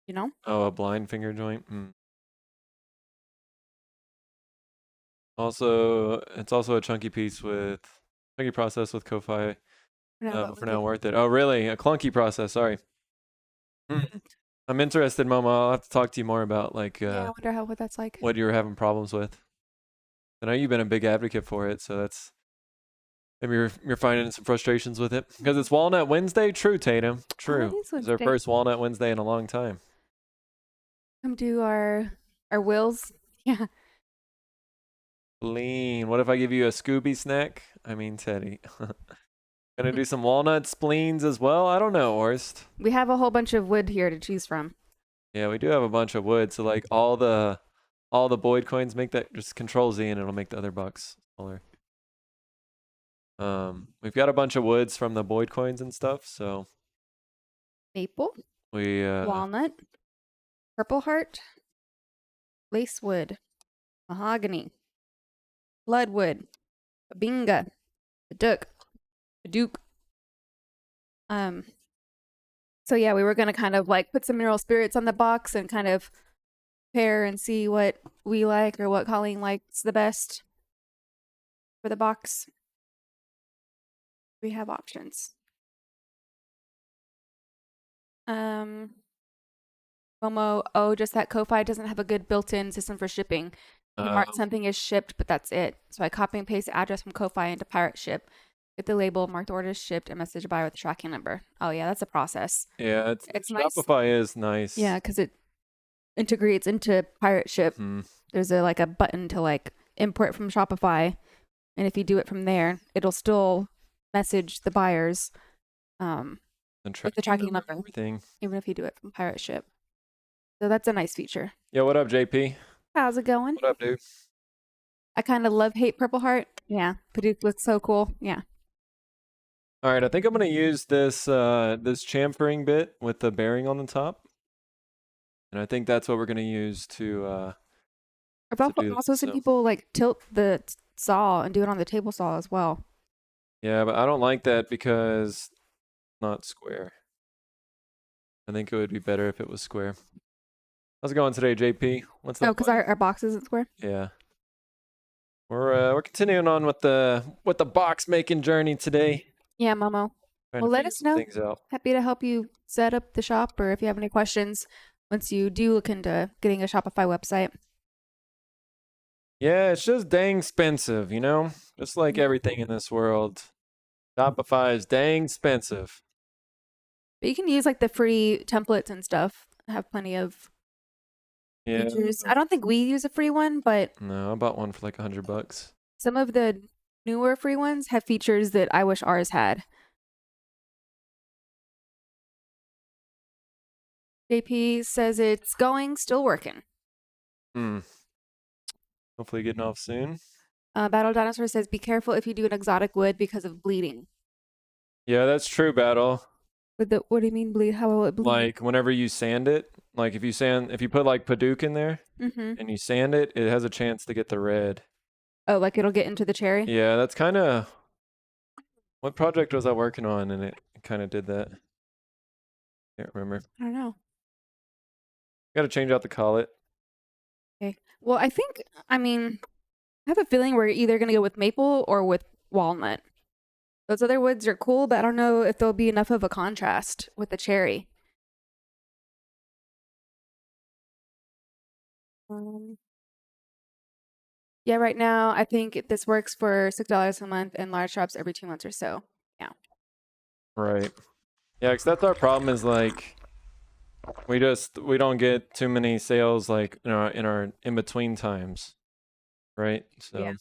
you know? Oh, a blind finger joint. Also, it's also a chunky piece with chunky process with Ko-Fi. No, but For with now, it. worth it. Oh, really? A clunky process. Sorry. I'm interested, Momo. I'll have to talk to you more about like Yeah, I wonder what that's like. what you were having problems with. I know you've been a big advocate for it, so that's maybe you're finding some frustrations with it because it's Walnut Wednesday. True, Tatum. Oh, it True. is It's our Wednesday. first Walnut Wednesday in a long time. Come do our wills. Yeah. Spleen. What if I give you a Scooby snack? I mean, Teddy. Gonna do some walnut spleens as well? I don't know, Orst. We have a whole bunch of wood here to choose from. Yeah, we do have a bunch of wood, so like all the Boyd coins make that just Control Z and it'll make the other box smaller. We've got a bunch of woods from the Boyd coins and stuff, so Maple, we walnut, purple heart, lacewood, mahogany, bloodwood, babinga, the duke. So yeah, we were gonna kind of like put some mineral spirits on the box and kind of pair and see what we like or what Colleen likes the best for the box. We have options. Momo, oh, just that Ko-Fi doesn't have a good built-in system for shipping. You mark something as shipped, but that's it. So I copy and paste the address from Ko-Fi into Pirate Ship. Get the label, mark the order as shipped, and message the buyer with the tracking number. Oh yeah, that's a process. yeah, It's nice. Shopify is nice. Yeah, because it integrates into Pirate Ship. There's like a button to like import from Shopify, and if you do it from there, it'll still message the buyers with the tracking number, everything. even if you do it from Pirate Ship. So that's a nice feature. Yo, what up, JP? How's it going? What up, dude? I kind of hate Purple Heart. Yeah, Paduke looks so cool. Yeah. All right, I think I'm gonna use this this chamfering bit with the bearing on the top, and I think that's what we're gonna use to. I've also seen people like tilt the saw and do it on the table saw as well. Yeah, but I don't like that because it's not square. I think it would be better if it was square. How's it going today, JP? What's up? Oh, because our box isn't square. Yeah. We're continuing on with the box making journey today. Yeah, Momo. Well, let us know. Happy to help you set up the shop, or if you have any questions once you do look into getting a Shopify website. Yeah, it's just dang expensive, you know? Just like everything in this world. Shopify is dang expensive. But you can use like the free templates and stuff. Have plenty of features. I don't think we use a free one, but no, I bought one for like $100. Some of the newer free ones have features that I wish ours had. JP says it's going, still working. Hopefully getting off soon. Battle Dinosaur says, be careful if you do an exotic wood because of bleeding. Yeah, that's true, Battle. What do you mean bleed? How will it bleed? Like whenever you sand it, like if you put like Paduke in there and you sand it, it has a chance to get the red. Oh, like it'll get into the cherry? Yeah, that's kind of... What project was I working on and it kind of did that? Can't remember. I don't know. Got to change out the collet. Okay. Well, I have a feeling we're either going to go with maple or with walnut. Those other woods are cool, but I don't know if there'll be enough of a contrast with the cherry. Yeah, right now I think this works for $6 a month and large shops every 2 months or so. Yeah. Right. Yeah, because that's our problem is like we don't get too many sales like in our in between times, right? So yeah.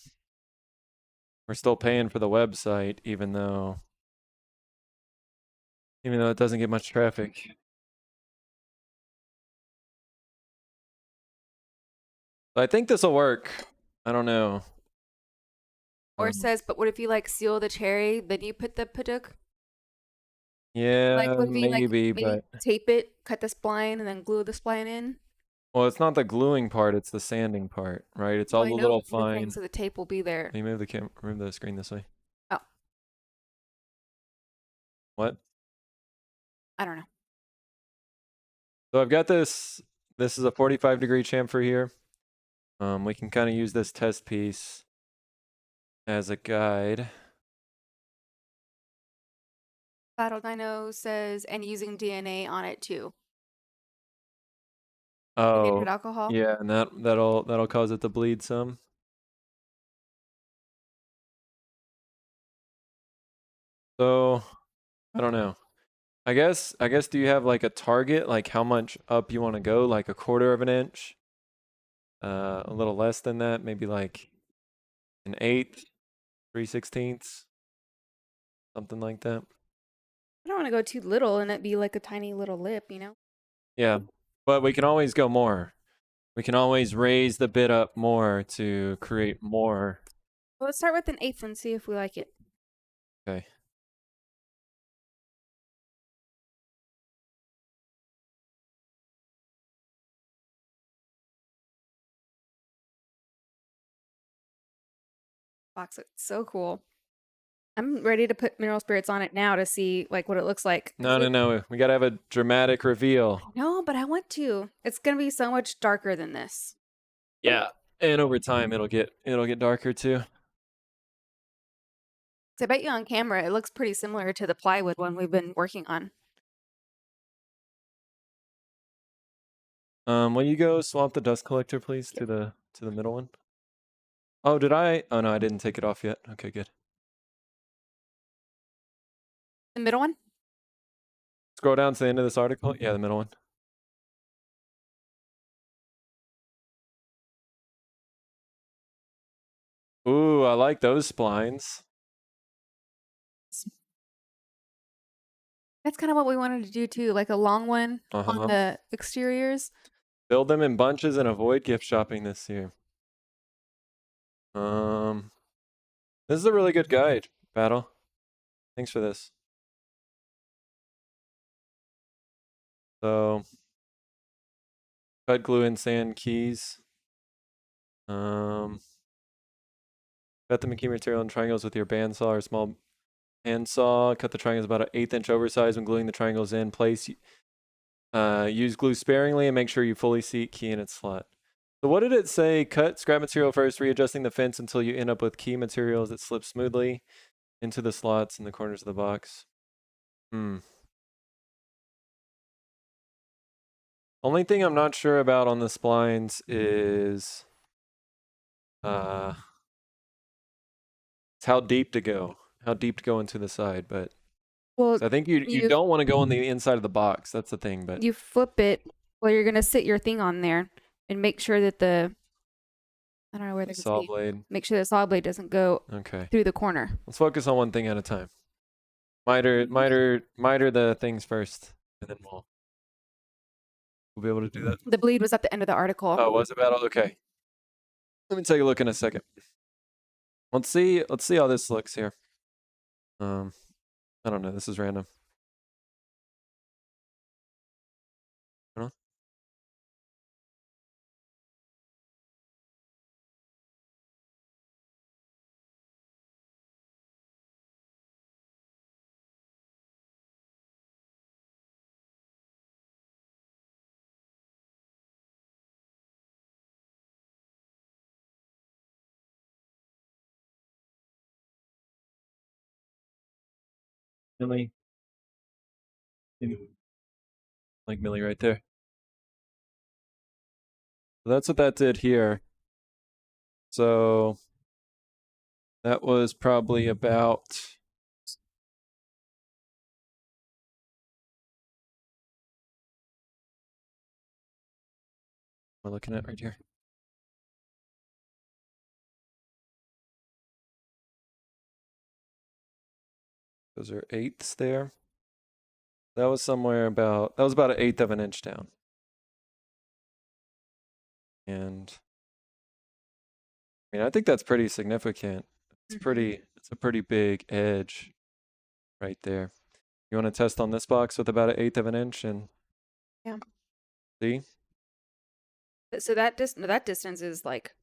We're still paying for the website even though it doesn't get much traffic. But I think this will work. I don't know. Or says, but what if you like seal the cherry, then you put the Paduke? Yeah, like, what if you, maybe, but tape it, cut the spline, and then glue the spline in. Well, it's not the gluing part; it's the sanding part, right? It's all the little fine. So the tape will be there. Can you move the screen this way? Oh. What? I don't know. So I've got this. This is a 45-degree chamfer here. We can kind of use this test piece as a guide. Battle Dino says, and using DNA on it too. Oh, Alcohol. yeah, and that'll cause it to bleed some. So I don't know. I guess do you have like a target, like how much up you want to go, like a quarter of an inch? A little less than that, maybe like an eighth, 3/16, something like that. I don't want to go too little and it be like a tiny little lip, you know? Yeah, but we can always go more. We can always raise the bit up more to create more. Well, let's start with an eighth and see if we like it. Okay. Box looks so cool. I'm ready to put mineral spirits on it now to see like what it looks like. No. We gotta have a dramatic reveal. No, but I want to. It's gonna be so much darker than this. Yeah, and over time it'll get darker too. So I bet you on camera it looks pretty similar to the plywood one we've been working on. Will you go swap the dust collector, please, to the middle one? Oh, did I? Oh no, I didn't take it off yet. Okay, good. The middle one? Scroll down to the end of this article. Yeah, the middle one. Ooh, I like those splines. That's kind of what we wanted to do too, like a long one on the exteriors. Build them in bunches and avoid gift shopping this year. This is a really good guide, Battle. Thanks for this. So, cut, glue, and sand keys. Cut the McKee material in triangles with your bandsaw or small handsaw. Cut the triangles about an 1/8 inch oversized when gluing the triangles in place. Use glue sparingly and make sure you fully seat key in its slot. So what did it say? Cut scrap material first, readjusting the fence until you end up with key materials that slip smoothly into the slots in the corners of the box. Only thing I'm not sure about on the splines is it's how deep to go. How deep to go into the side, but Well, I think you don't want to go on the inside of the box. That's the thing, but you flip it while you're gonna sit your thing on there and make sure that I don't know where the the saw blade. Make sure the saw blade doesn't go through the corner. Let's focus on one thing at a time. Miter the things first, and then we'll be able to do that. The bleed was at the end of the article. Oh, was it battle? Okay. Let me take a look in a second. Let's see how this looks here. I don't know. This is random. Millie. Like Millie right there. So that's what that did here. So that was probably about we're looking at right here. Those are eighths there. That was about an 1/8 of an inch down. And I mean, I think that's pretty significant. It's a pretty big edge right there. You want to test on this box with about an 1/8 of an inch and see? So that distance is like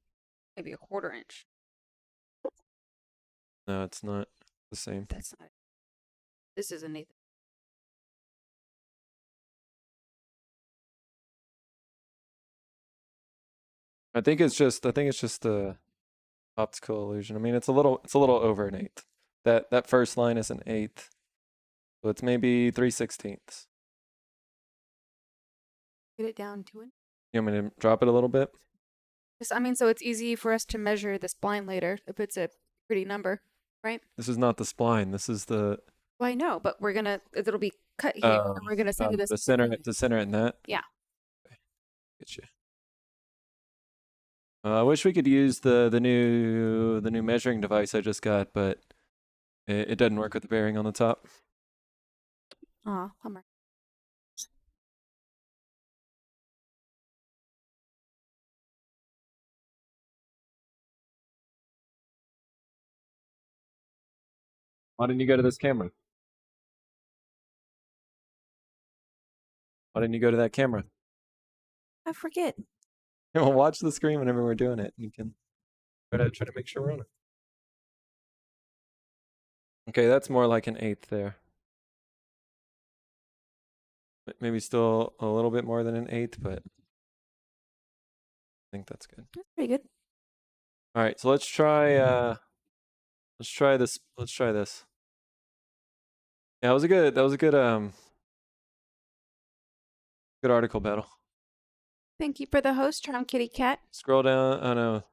maybe a 1/4 inch. No, it's not the same. That's not. This is an eighth. I think it's just a optical illusion. I mean, it's a little over an eighth. That first line is an eighth, so it's maybe 3/16. Get it down to it. You want me to drop it a little bit? Just, I mean, so it's easy for us to measure the spline later if it's a pretty number, right? This is not the spline. This is the Well, I know, but it'll be cut here, and we're gonna send you this. the center in that. Yeah. Okay. Get you. I wish we could use the new measuring device I just got, but it doesn't work with the bearing on the top. Aw, bummer. Why didn't you go to this camera? Why didn't you go to that camera? I forget. Well, watch the screen whenever we're doing it. You can try to make sure we're on it. Okay, that's more like an eighth there. Maybe still a little bit more than an eighth, but I think that's good. That's pretty good. All right, so let's try this. Let's try this. Yeah, that was a good good article battle. Thank you for the host, Charm Kitty Cat. Scroll down. Oh no. That's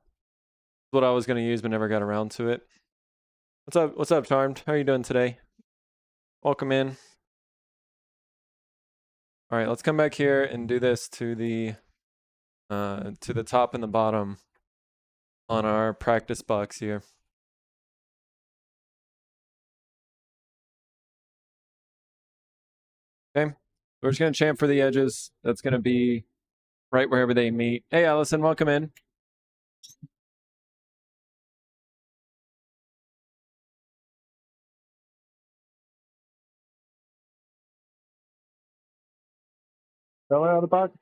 what I was gonna use, but never got around to it. What's up, Charmed? How are you doing today? Welcome in. All right, let's come back here and do this to the top and the bottom on our practice box here. Okay, we're just gonna champ for the edges. That's gonna be right wherever they meet. Hey, Allison, welcome in. Fell out of the box.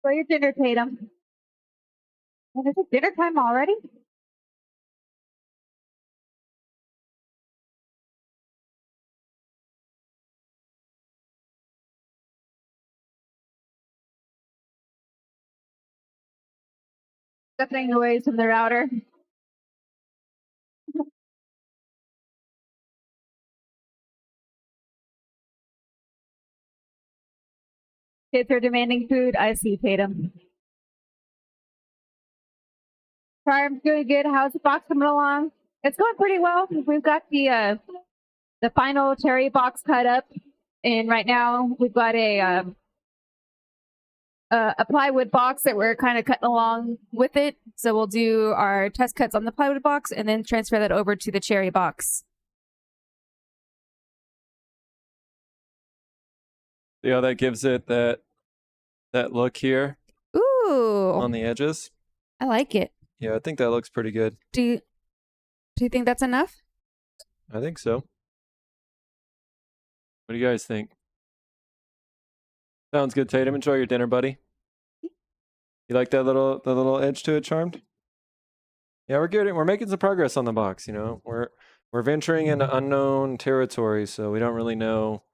For your dinner, Tatum. And is it dinner time already? Definitely noise from the router. Kids are demanding food. I see, Tatum. Charm's doing good. How's the box coming along? It's going pretty well. We've got the final cherry box cut up, and right now we've got a plywood box that we're kind of cutting along with it. So we'll do our test cuts on the plywood box and then transfer that over to the cherry box. Yeah, that gives it that look here Ooh, on the edges. I like it. Yeah, I think that looks pretty good. Do you think that's enough? I think so. What do you guys think? Sounds good, Tatum. Enjoy your dinner, buddy. You like that little edge to it, Charmed? Yeah, we're good. We're making some progress on the box. You know, we're venturing into unknown territory, so we don't really know.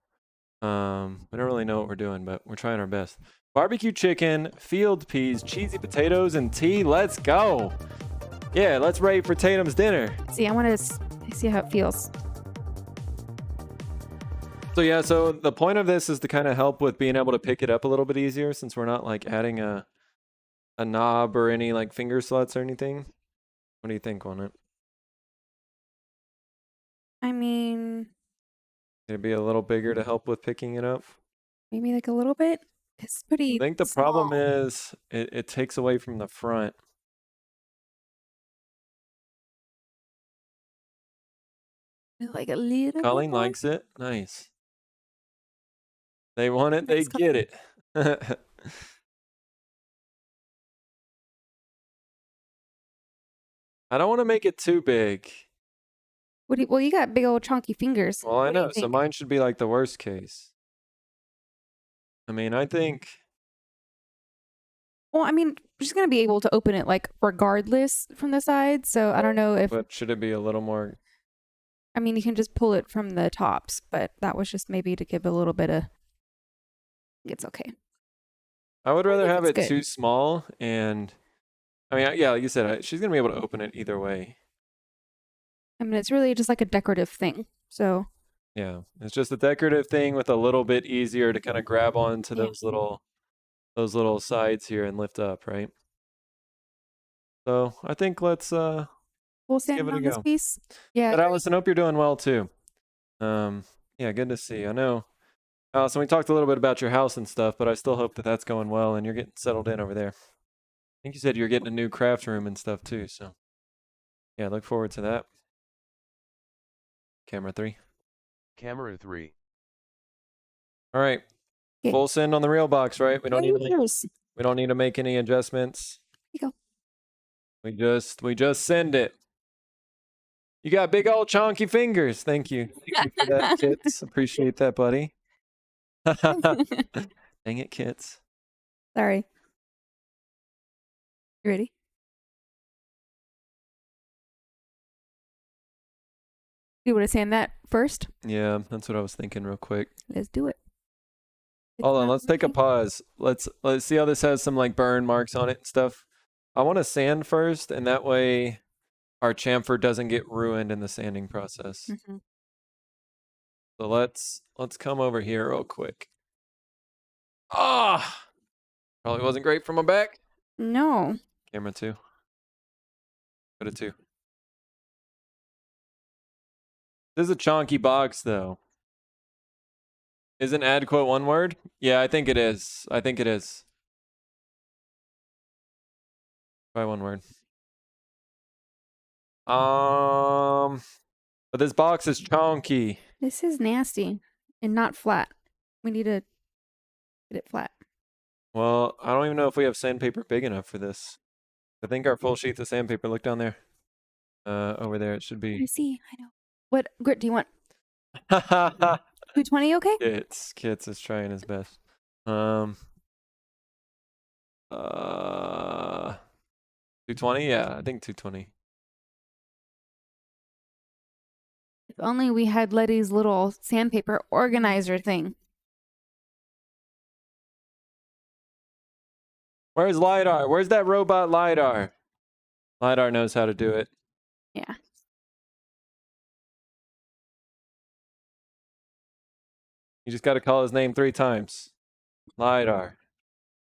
We don't really know what we're doing, but we're trying our best. Barbecue chicken, field peas, cheesy potatoes, and tea. Let's go. Yeah, let's rate for Tatum's dinner. See, I want to see how it feels. So yeah, so the point of this is to kind of help with being able to pick it up a little bit easier, since we're not like adding a knob or any like finger slots or anything. What do you think on it? I mean, It'd be a little bigger to help with picking it up. maybe like a little bit. It's pretty. I think the problem is it takes away from the front. Like a little. Colleen likes it. Nice. They want it, they get it. I don't want to make it too big. Well, you got big old chunky fingers. Well, I What do you know. So think? mine should be like the worst case. I mean, I think Well, I mean, she's gonna be able to open it like regardless from the side. So I don't know if. But should it be a little more? I mean, you can just pull it from the tops, but that was just maybe to give a little bit of. It's okay. I would rather think have it's it good. too small, and I mean, yeah, like you said, she's gonna be able to open it either way. I mean, it's really just like a decorative thing. So Yeah, it's just a decorative thing with a little bit easier to kind of grab onto Yeah. those little sides here and lift up, right? So I think let's we'll stand give it a on this go. piece. Yeah. But Allison, hope you're doing well too. Yeah, good to see. I know, Allison, we talked a little bit about your house and stuff, but I still hope that that's going well and you're getting settled in over there. I think you said you're getting a new craft room and stuff too, so yeah, look forward to that. Camera 3. Camera 3. All right. Okay. Full send on the real box, right? We don't need to make, Yours. we don't need to make any adjustments. Here you We just send it. You got big old chonky fingers. Thank you. Thank you for that, Kits. Appreciate that, buddy. Dang it, Kits. Sorry. You ready? You want to sand that first? Yeah, that's what I was thinking real quick. Let's do it. Hold on, let's take a pause. Let's see how this has some like burn marks on it and stuff. I want to sand first, and that way our chamfer doesn't get ruined in the sanding process. Mm-hmm. So let's come over here real quick. Ah, probably wasn't great for my back. No. Camera 2. Go to 2. This is a chonky box though. Isn't add quote one word? Yeah, I think it is. I think it is. Try one word. But this box is chonky. This is nasty and not flat. We need to get it flat. Well, I don't even know if we have sandpaper big enough for this. I think our full sheets of sandpaper, look down there. Over there, it should I be. see. I know. What grit do you want? 220, okay? Kits is trying his best. 220? Yeah, I think 220. If only we had Letty's little sandpaper organizer thing. Where's LiDAR? Where's that robot LiDAR? LiDAR knows how to do it. Yeah. You just got to call his name 3 times. LiDAR.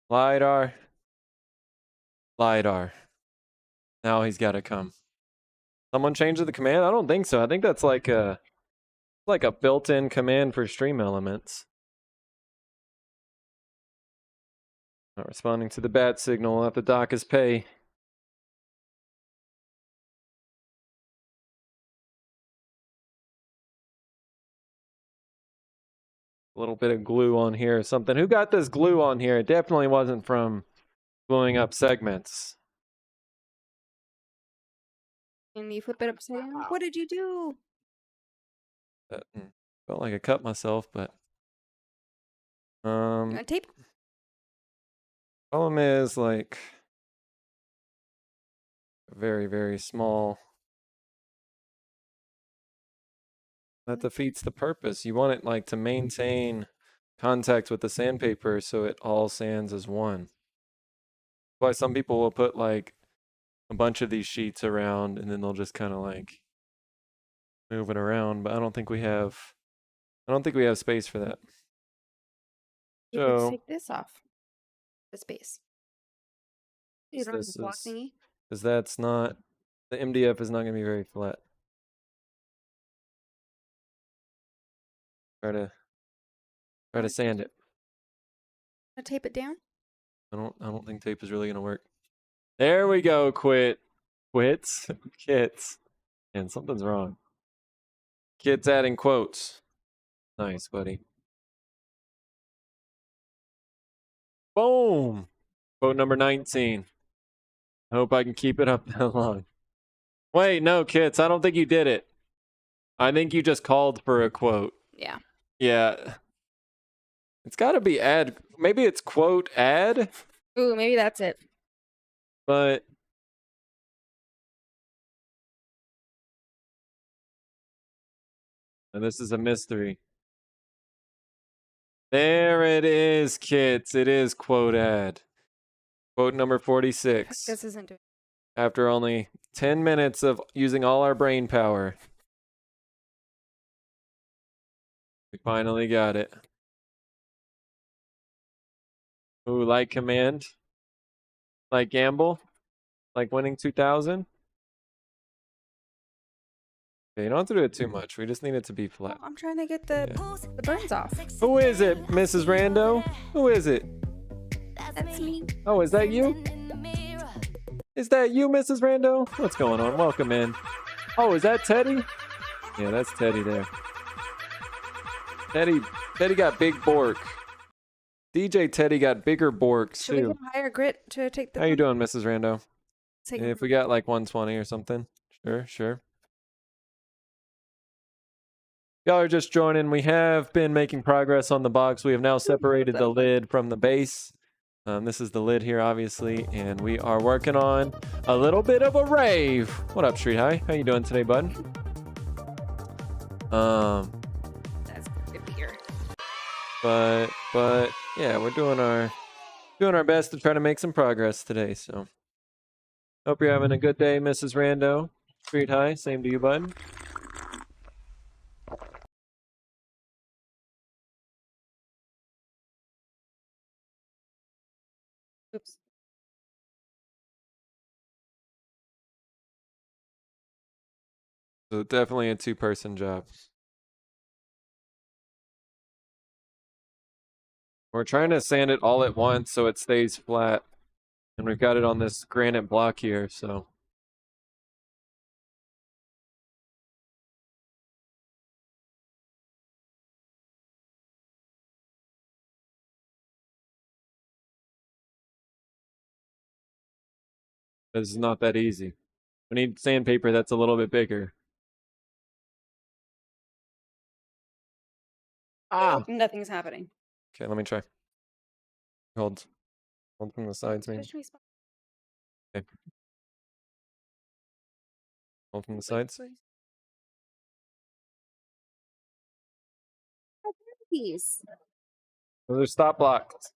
LiDAR. LiDAR. Now he's got to come. Someone changed the command? I don't think so. I think that's like a built-in command for stream elements. Not responding to the bat signal. We'll have to dock his pay. A little bit of glue on here or something. Who got this glue on here? It definitely wasn't from gluing up segments. Can you flip it upside down? What did you do? Felt like I cut myself, but You want tape? problem is like very, very small. That defeats the purpose. You want it like to maintain contact with the sandpaper so it all sands as one. That's why some people will put like a bunch of these sheets around and then they'll just kind of like move it around, but I don't think we have space for that. You So- could take this off the space. You don't have This the block is- thingy. Because that's not, the MDF is not going to be very flat. Try to sand it. Wanna tape it down? I don't think tape is really going to work. There we go. Quits. Kits. And something's wrong. Kits adding quotes. Nice, buddy. Boom. Quote number 19. I hope I can keep it up that long. Wait, no, Kits. I don't think you did it. I think you just called for a quote. Yeah. Yeah. It's got to be add. Maybe it's quote add. Ooh, maybe that's it. But and this is a mystery. There it is, kids. It is quote ad. Quote number 46. This isn't doing. After only 10 minutes of using all our brain power, we finally got it. Ooh, like command? Like gamble? Like winning 2000? Okay, you don't have to do it too much. We just need it to be flat. I'm trying to get the burns off. Who is it, Mrs. Rando? Who is it? That's me. Oh, is that you? Is that you, Mrs. Rando? What's going on? Welcome in. Oh, is that Teddy? Yeah, that's Teddy there. Teddy got big bork. DJ Teddy got bigger borks Should we too. get a higher grit to take the? How you doing, Mrs. Rando? Take If we got like 120 or something. Sure. Y'all are just joining. We have been making progress on the box. We have now separated the lid from the base. This is the lid here, obviously, and we are working on a little bit of a rave. What up, Street High? How you doing today, bud? That's good to hear. But yeah, we're doing our best to try to make some progress today. So, hope you're having a good day, Mrs. Rando. Street High, same to you, bud. Oops. So definitely a two-person job. We're trying to sand it all at once so it stays flat. And we've got it on this granite block here, so. This is not that easy. We need sandpaper that's a little bit bigger. Ah! Nothing's happening. Okay, let me try. Hold from the sides, maybe. Switch me spot. Okay. Hold from the sides. Please. Those are stop blocks.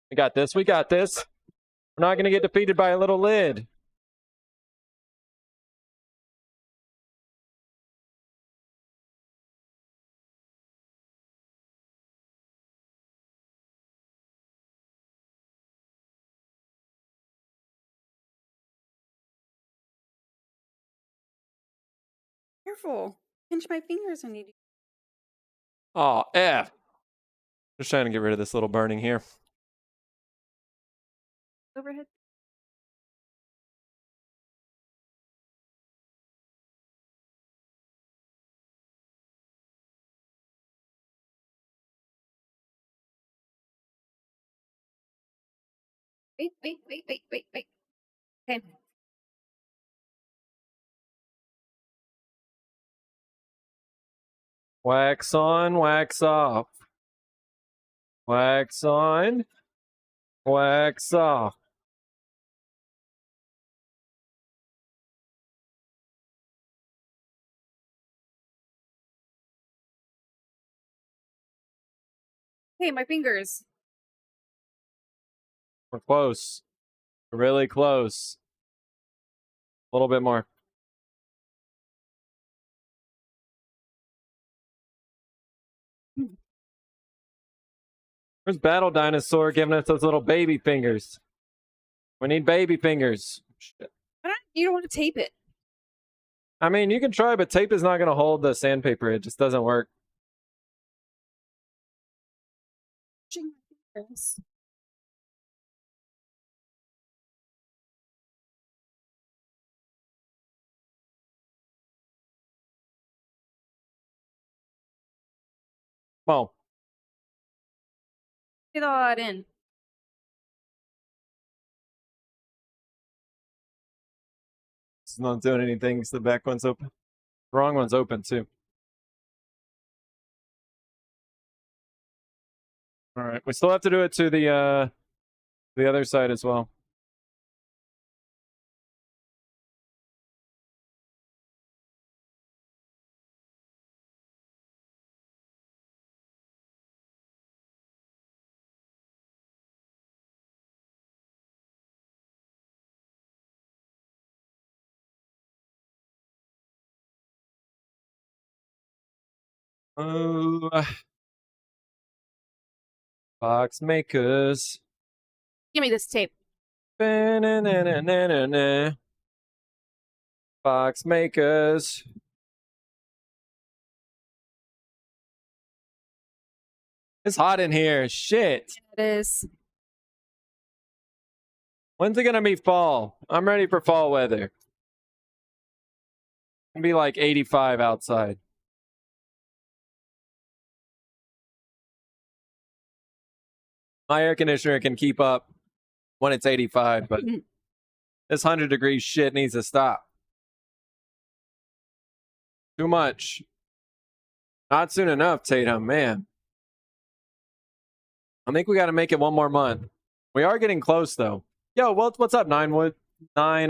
We got this. We got this. We're not going to get defeated by a little lid. Careful. Pinch my fingers when you do. Oh, F. Just trying to get rid of this little burning here. Overhead. Wait. Okay. Wax on, wax off. Wax on, wax off. Hey, my fingers. We're close. We're really close. A little bit more. Where's Battle Dinosaur giving us those little baby fingers? We need baby fingers. Shit. You don't want to tape it. I mean, you can try, but tape is not going to hold the sandpaper. It just doesn't work. Pinching my fingers. Come on. Get all that in. It's not doing anything because the back one's open. The wrong one's open too. All right, we still have to do it to the other side as well. Box makers. Give me this tape. Box makers. It's hot in here. Shit. It is. When's it gonna be fall? I'm ready for fall weather. It's gonna be like 85 outside. My air conditioner can keep up when it's 85, but this 100-degree shit needs to stop. Too much. Not soon enough, Tatum, man. I think we got to make it one more month. We are getting close, though. Yo, what's up, Nine Woods? I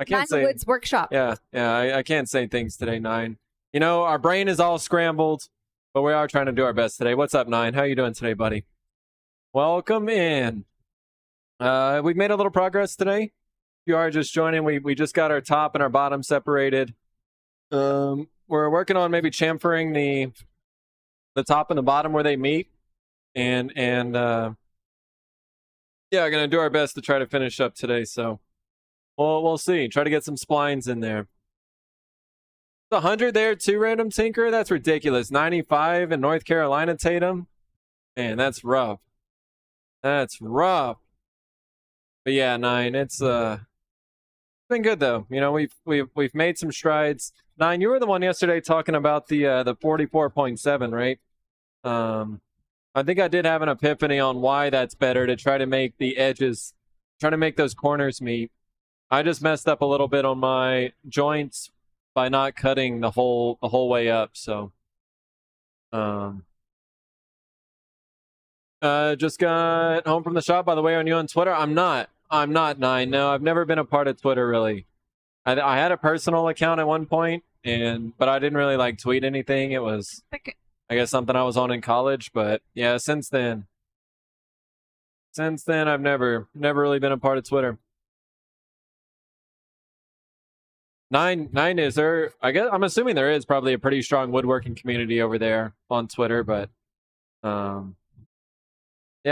can't say. Woods Workshop. Yeah, I can't say things today, Nine. You know, our brain is all scrambled, but we are trying to do our best today. What's up, Nine? How you doing today, buddy? Welcome in. We've made a little progress today. If you are just joining, we just got our top and our bottom separated. We're working on maybe chamfering the top and the bottom where they meet. And yeah, gonna do our best to try to finish up today, so we'll see. Try to get some splines in there. 100 there too, Random Tinker. That's ridiculous. 95 in North Carolina, Tatum. Man, that's rough. That's rough. But yeah, 9. It's been good though. You know, we've made some strides. 9, you were the one yesterday talking about the 44.7, right? I think I did have an epiphany on why that's better, to try to make the edges, try to make those corners meet. I just messed up a little bit on my joints by not cutting the whole way up. So, just got home from the shop. By the way, are you on Twitter? I'm not 9. No, I've never been a part of Twitter really. I had a personal account at one point, but I didn't really like tweet anything. It was, I guess, something I was on in college. But yeah, since then I've never really been a part of Twitter. 9, is there? I guess I'm assuming there is probably a pretty strong woodworking community over there on Twitter, but yeah,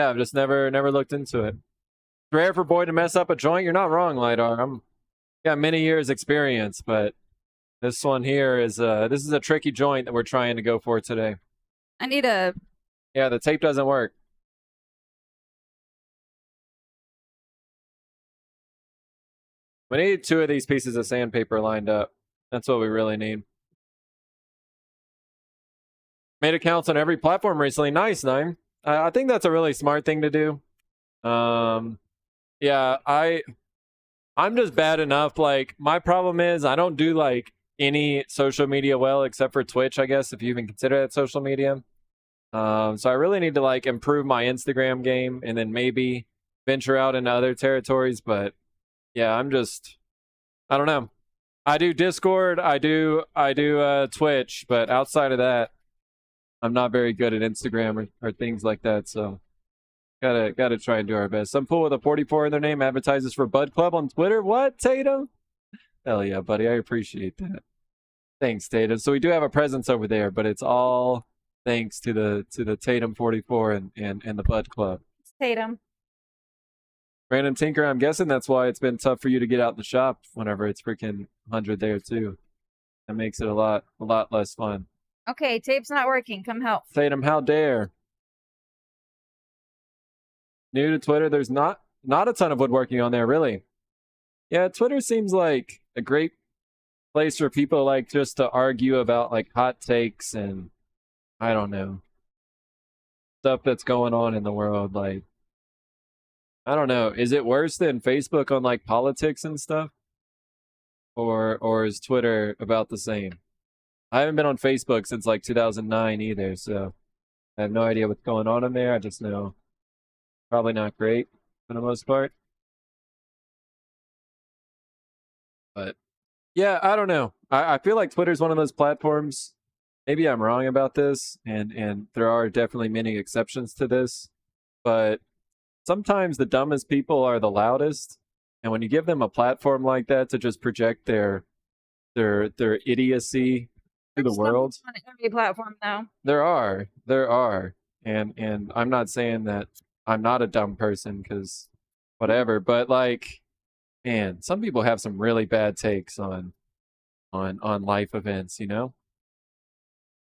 I've just never looked into it. It's rare for Boyd to mess up a joint. You're not wrong, Lidar. I'm got many years experience, but this one here is this is a tricky joint that we're trying to go for today. I need a. Yeah, the tape doesn't work. We need 2 of these pieces of sandpaper lined up. That's what we really need. Made accounts on every platform recently. Nice, 9. I think that's a really smart thing to do. Yeah, I'm just bad enough. Like, my problem is I don't do like any social media well except for Twitch, I guess, if you even consider that social media. So I really need to like improve my Instagram game and then maybe venture out into other territories. But yeah, I don't know. I do Discord, I do Twitch, but outside of that, I'm not very good at Instagram or things like that. So gotta try and do our best. Some fool with a 44 in their name advertises for Bud Club on Twitter. What, Tatum? Hell yeah, buddy. I appreciate that. Thanks, Tatum. So we do have a presence over there, but it's all thanks to the Tatum 44 and the Bud Club. Tatum. Random Tinker, I'm guessing that's why it's been tough for you to get out the shop whenever it's freaking 100 there too. That makes it a lot less fun. Okay, tape's not working. Come help. Tatum, how dare. New to Twitter, there's not a ton of woodworking on there, really. Yeah, Twitter seems like a great place for people like just to argue about like hot takes and I don't know, stuff that's going on in the world. Like, I don't know. Is it worse than Facebook on like politics and stuff? or is Twitter about the same? I haven't been on Facebook since like 2009 either, so I have no idea what's going on in there. I just know probably not great for the most part. But yeah, I don't know. I feel like Twitter's one of those platforms. Maybe I'm wrong about this, and there are definitely many exceptions to this, but sometimes the dumbest people are the loudest, and when you give them a platform like that to just project their idiocy to the There's world, some on every platform though. there are, and I'm not saying that I'm not a dumb person because whatever, but like, man, some people have some really bad takes on life events, you know.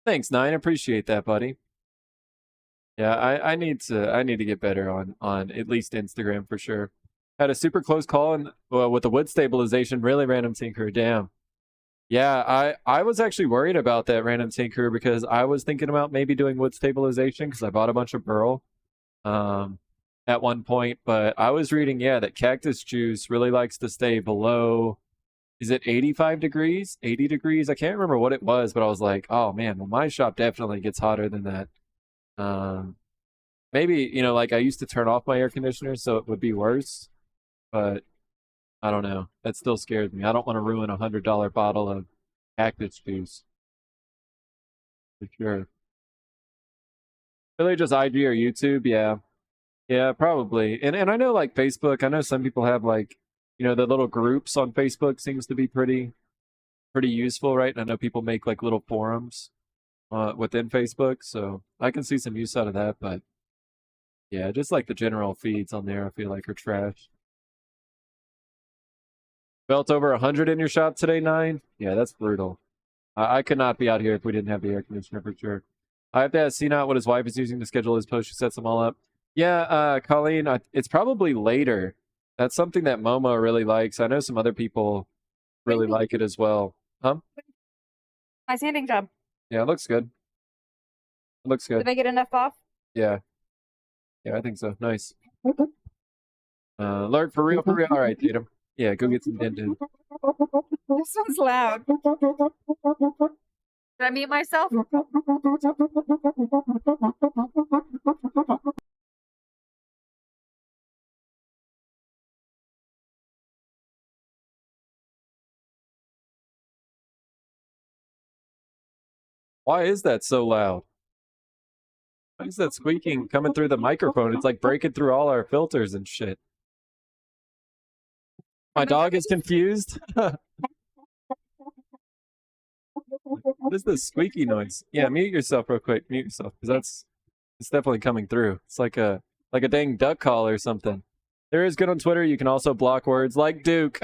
Thanks, Nine. Appreciate that, buddy. Yeah, I need to get better on at least Instagram for sure. Had a super close call and with the wood stabilization, really random tinker. Damn. Yeah, I was actually worried about that random tinker because I was thinking about maybe doing wood stabilization because I bought a bunch of burl at one point, but I was reading, yeah, that cactus juice really likes to stay below, is it 85 degrees, 80 degrees? I can't remember what it was, but I was like, oh man, well my shop definitely gets hotter than that. Maybe, you know, like I used to turn off my air conditioner so it would be worse, but I don't know. That still scares me. I don't want to ruin $100 bottle of cactus juice. For sure. Really just IG or YouTube? Yeah. Yeah, probably. And I know like Facebook, I know some people have like, you know, the little groups on Facebook seems to be pretty useful, right? And I know people make like little forums within Facebook, so I can see some use out of that, but yeah, just like the general feeds on there I feel like are trash. Felt over 100 in your shop today, 9? Yeah, that's brutal. I could not be out here if we didn't have the air conditioner for sure. I have to ask C-Not what his wife is using to schedule his post. She sets them all up. Yeah, Colleen, it's probably later. That's something that Momo really likes. I know some other people really like it as well. Huh? My sanding job. Yeah, it looks good. It looks good. Did I get enough off? Yeah. Yeah, I think so. Nice. Lurk, for real, for real. All right, Tatum. Yeah, go get some dented. This one's loud. Did I mute myself? Why is that so loud? Why is that squeaking coming through the microphone? It's like breaking through all our filters and shit. My dog is confused. What is this squeaky noise? Yeah, mute yourself real quick. Mute yourself, because it's definitely coming through. It's like a dang duck call or something. There is good on Twitter. You can also block words like Duke.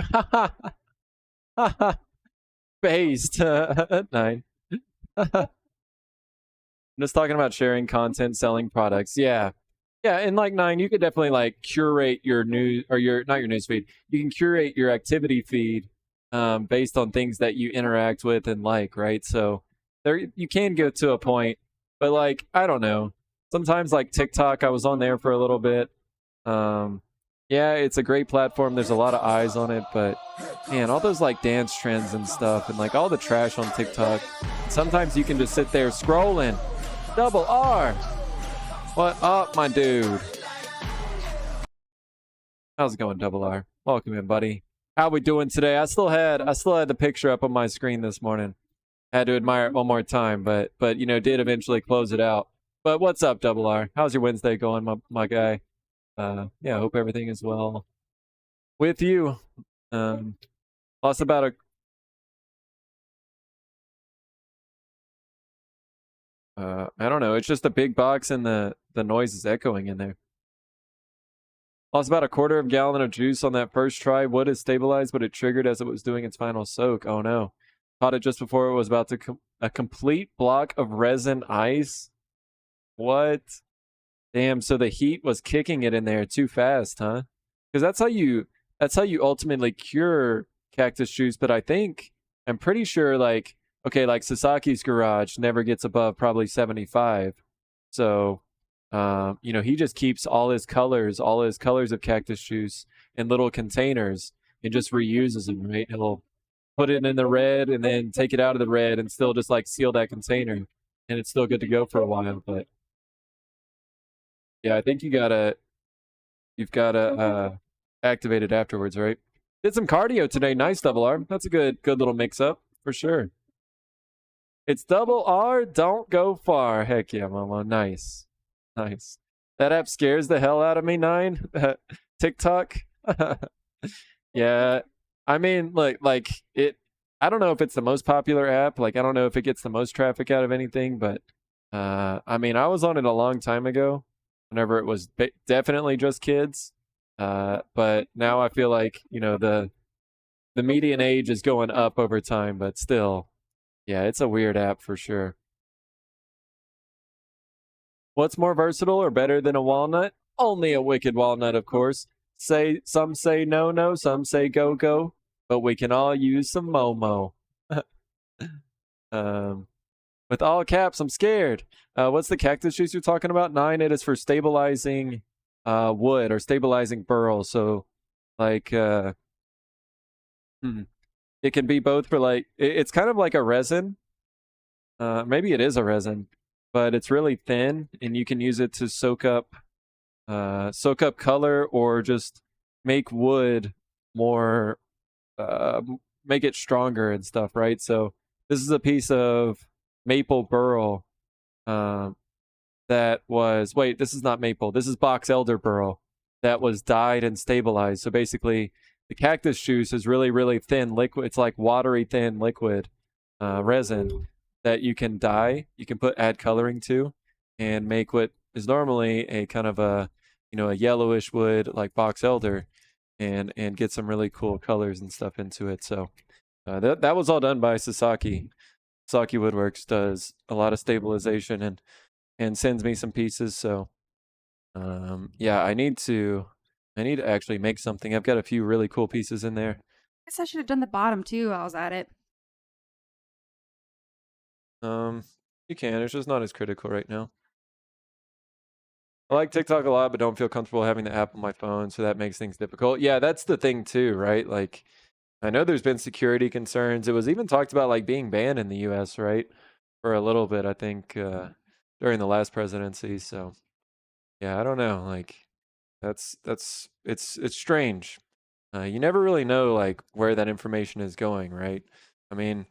Based. 9. I'm just talking about sharing content, selling products. Yeah. Yeah, and like 9, you could definitely like curate your news, or not your news feed. You can curate your activity feed based on things that you interact with and like, right? So there you can get to a point, but like I don't know. Sometimes like TikTok, I was on there for a little bit. Yeah, it's a great platform. There's a lot of eyes on it, but man, all those like dance trends and stuff and like all the trash on TikTok. Sometimes you can just sit there scrolling. Double R. What up, my dude? How's it going, Double R? Welcome in, buddy. How we doing today? I still had the picture up on my screen this morning. Had to admire it one more time, but you know, did eventually close it out. But what's up, Double R? How's your Wednesday going, my guy? Yeah, I hope everything is well with you. Lost about a I don't know. It's just a big box and the noise is echoing in there. Lost about a quarter of a gallon of juice on that first try. Wood is stabilized, but it triggered as it was doing its final soak. Oh no. Caught it just before it was about to a complete block of resin ice. What? Damn, so the heat was kicking it in there too fast, huh? Because that's how you ultimately cure cactus juice, but I'm pretty sure like okay, like Sasaki's garage never gets above probably 75. So, you know, he just keeps all his colors of cactus juice in little containers and just reuses them, right? put it in the red and then take it out of the red and still just like seal that container, and it's still good to go for a while. But yeah, I think you've gotta activate it afterwards, right? Did some cardio today. Nice double R. That's a good little mix up for sure. It's double R. Don't go far. Heck yeah, mama. Nice. That app scares the hell out of me. 9 TikTok. Yeah, I mean, like it. I don't know if it's the most popular app. Like, I don't know if it gets the most traffic out of anything, but I mean, I was on it a long time ago, whenever it was definitely just kids. But now I feel like, you know, the median age is going up over time, but still, yeah, it's a weird app for sure. What's more versatile or better than a walnut? Only a wicked walnut, of course. Some say no, some say go, but we can all use some Momo. With all caps, I'm scared. What's the cactus juice you're talking about? 9, it is for stabilizing wood or stabilizing burl. So, like, it can be both for like, it's kind of like a resin. Maybe it is a resin, but it's really thin, and you can use it to soak up color or just make wood more, make it stronger and stuff, right? So this is a piece of maple burl that was, wait, this is not maple. This is box elder burl that was dyed and stabilized. So basically, the cactus juice is really, really thin liquid. It's like watery thin liquid resin that you can dye. You can add coloring to and make what is normally a kind of a, you know, a yellowish wood like box elder, and get some really cool colors and stuff into it. So that was all done by Sasaki. Sasaki Woodworks does a lot of stabilization and sends me some pieces. So yeah, I need to actually make something. I've got a few really cool pieces in there. I guess I should have done the bottom too while I was at it. You can. It's just not as critical right now. I like TikTok a lot, but don't feel comfortable having the app on my phone, so that makes things difficult. Yeah, that's the thing too, right? Like, I know there's been security concerns. It was even talked about like being banned in the US, right? For a little bit, I think, during the last presidency. So yeah, I don't know. Like, it's strange. You never really know like where that information is going, right? I mean,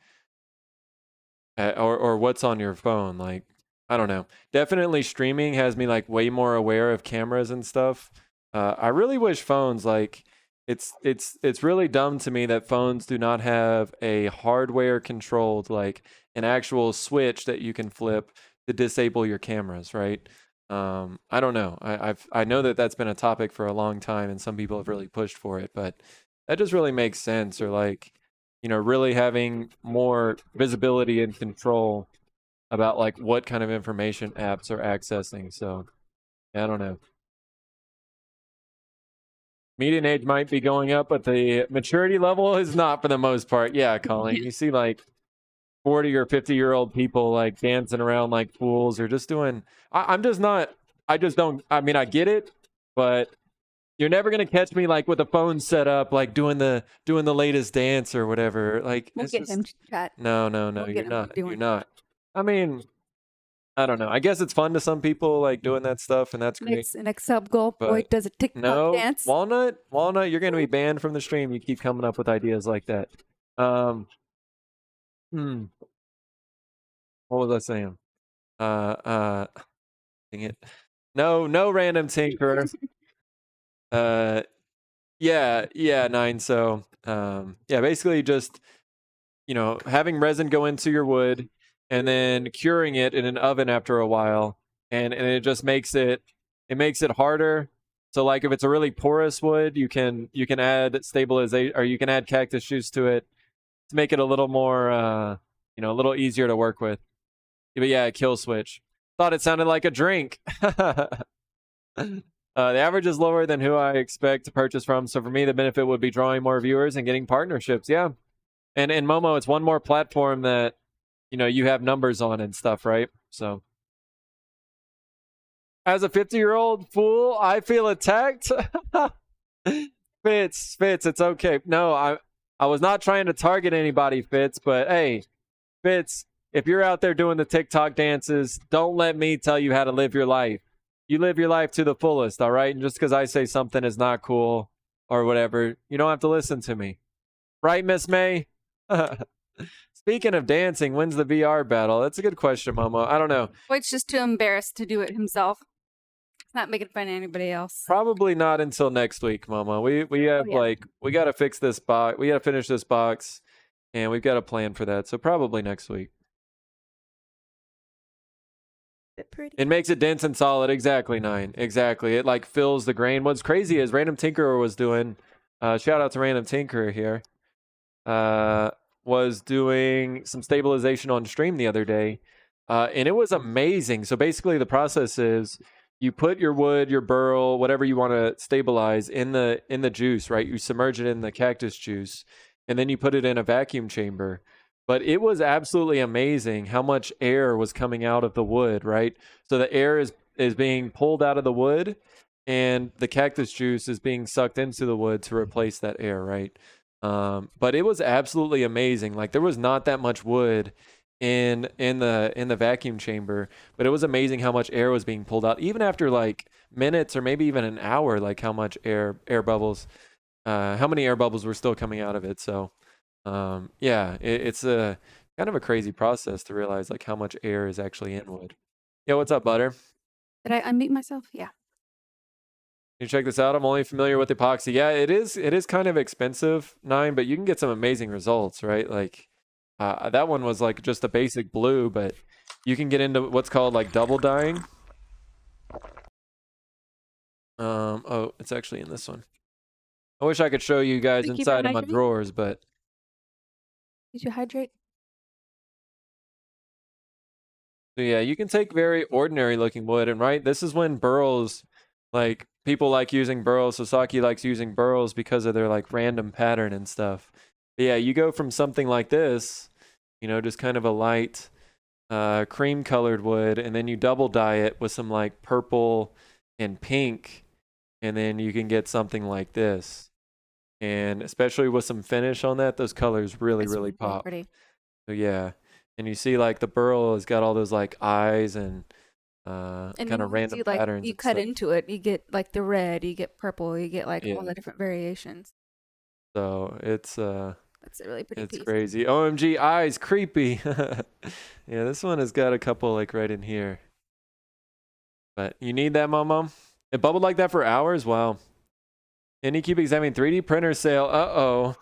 or what's on your phone. Like, I don't know. Definitely streaming has me like way more aware of cameras and stuff. I really wish phones, like, it's really dumb to me that phones do not have a hardware controlled, like an actual switch that you can flip to disable your cameras, right? I don't know. I know that that's been a topic for a long time, and some people have really pushed for it, but that just really makes sense. Or like, you know, really having more visibility and control about like what kind of information apps are accessing. So I don't know. Median age might be going up, but the maturity level is not for the most part. Yeah, Colin, you see like 40 or 50-year-old people like dancing around like fools or just doing, I'm just not, I just don't, I mean, I get it, but you're never gonna catch me like with a phone set up, like doing the latest dance or whatever. Like, We'll it's get just, him, chat. no, We'll you're get him not. doing You're not. I mean, I don't know. I guess it's fun to some people, like doing that stuff, and that's great. Next sub goal boy But does a TikTok No, dance. Walnut, you're gonna be banned from the stream. You keep coming up with ideas like that. What was I saying? Dang it. No random tinker. Yeah, 9. So, yeah, basically just, you know, having resin go into your wood and then curing it in an oven after a while, and it just makes it harder. So like if it's a really porous wood, you can add stabilization, or you can add cactus juice to it to make it a little more you know, a little easier to work with. But yeah, kill switch. Thought it sounded like a drink. The average is lower than who I expect to purchase from. So for me, the benefit would be drawing more viewers and getting partnerships. Yeah. And in Momo, it's one more platform that, you know, you have numbers on and stuff, right? So as a 50-year-old fool, I feel attacked. Fitz, it's okay. No, I was not trying to target anybody, Fitz, but hey, Fitz, if you're out there doing the TikTok dances, don't let me tell you how to live your life. You live your life to the fullest, all right? And just because I say something is not cool or whatever, you don't have to listen to me. Right, Miss May? Speaking of dancing, when's the VR battle? That's a good question, Mama. I don't know. White's just too embarrassed to do it himself. He's not making fun of anybody else. Probably not until next week, Mama. We have yeah. we got to fix this box. We got to finish this box, and we've got a plan for that. So probably next week. Pretty. It makes it dense and solid. Exactly, 9. Exactly. It like fills the grain. What's crazy is Random Tinkerer was doing. Shout out to Random Tinkerer here. Was doing some stabilization on stream the other day, and it was amazing. So basically, the process is you put your wood, your burl, whatever you want to stabilize in the juice, right? You submerge it in the cactus juice, and then you put it in a vacuum chamber. But it was absolutely amazing how much air was coming out of the wood, right? So the air is being pulled out of the wood, and the cactus juice is being sucked into the wood to replace that air, right? But it was absolutely amazing. Like there was not that much wood in the vacuum chamber, but it was amazing how much air was being pulled out, even after like minutes or maybe even an hour. Like how much air bubbles, how many air bubbles were still coming out of it. So. Yeah, it's a kind of a crazy process to realize like how much air is actually in wood. Yo, what's up, Butter? Did I unmute myself? Yeah. You check this out. I'm only familiar with epoxy. Yeah, it is kind of expensive, 9, but you can get some amazing results, right? Like that one was like just a basic blue, but you can get into what's called like double dyeing. Oh, it's actually in this one. I wish I could show you guys Did you keep inside it of my hydrated? drawers, but Did you hydrate? so yeah, you can take very ordinary looking wood, and right, this is when burls, like people like using burls. Sasaki likes using burls because of their like random pattern and stuff. But yeah, you go from something like this, just kind of a light cream colored wood, and then you double dye it with some like purple and pink, and then you can get something like this. And especially with some finish on that, those colors really, It's really pop. pretty. So yeah. And you see like the burl has got all those like eyes and And kind of random patterns. You and cut stuff. into it, you get like the red, you get purple, you get like all Yeah. the different variations. So it's That's a really pretty it's piece. crazy. OMG, eyes creepy. Yeah, this one has got a couple like right in here. But you need that, Mom? It bubbled like that for hours? Wow. Anycubics having 3D printer sale. Uh-oh.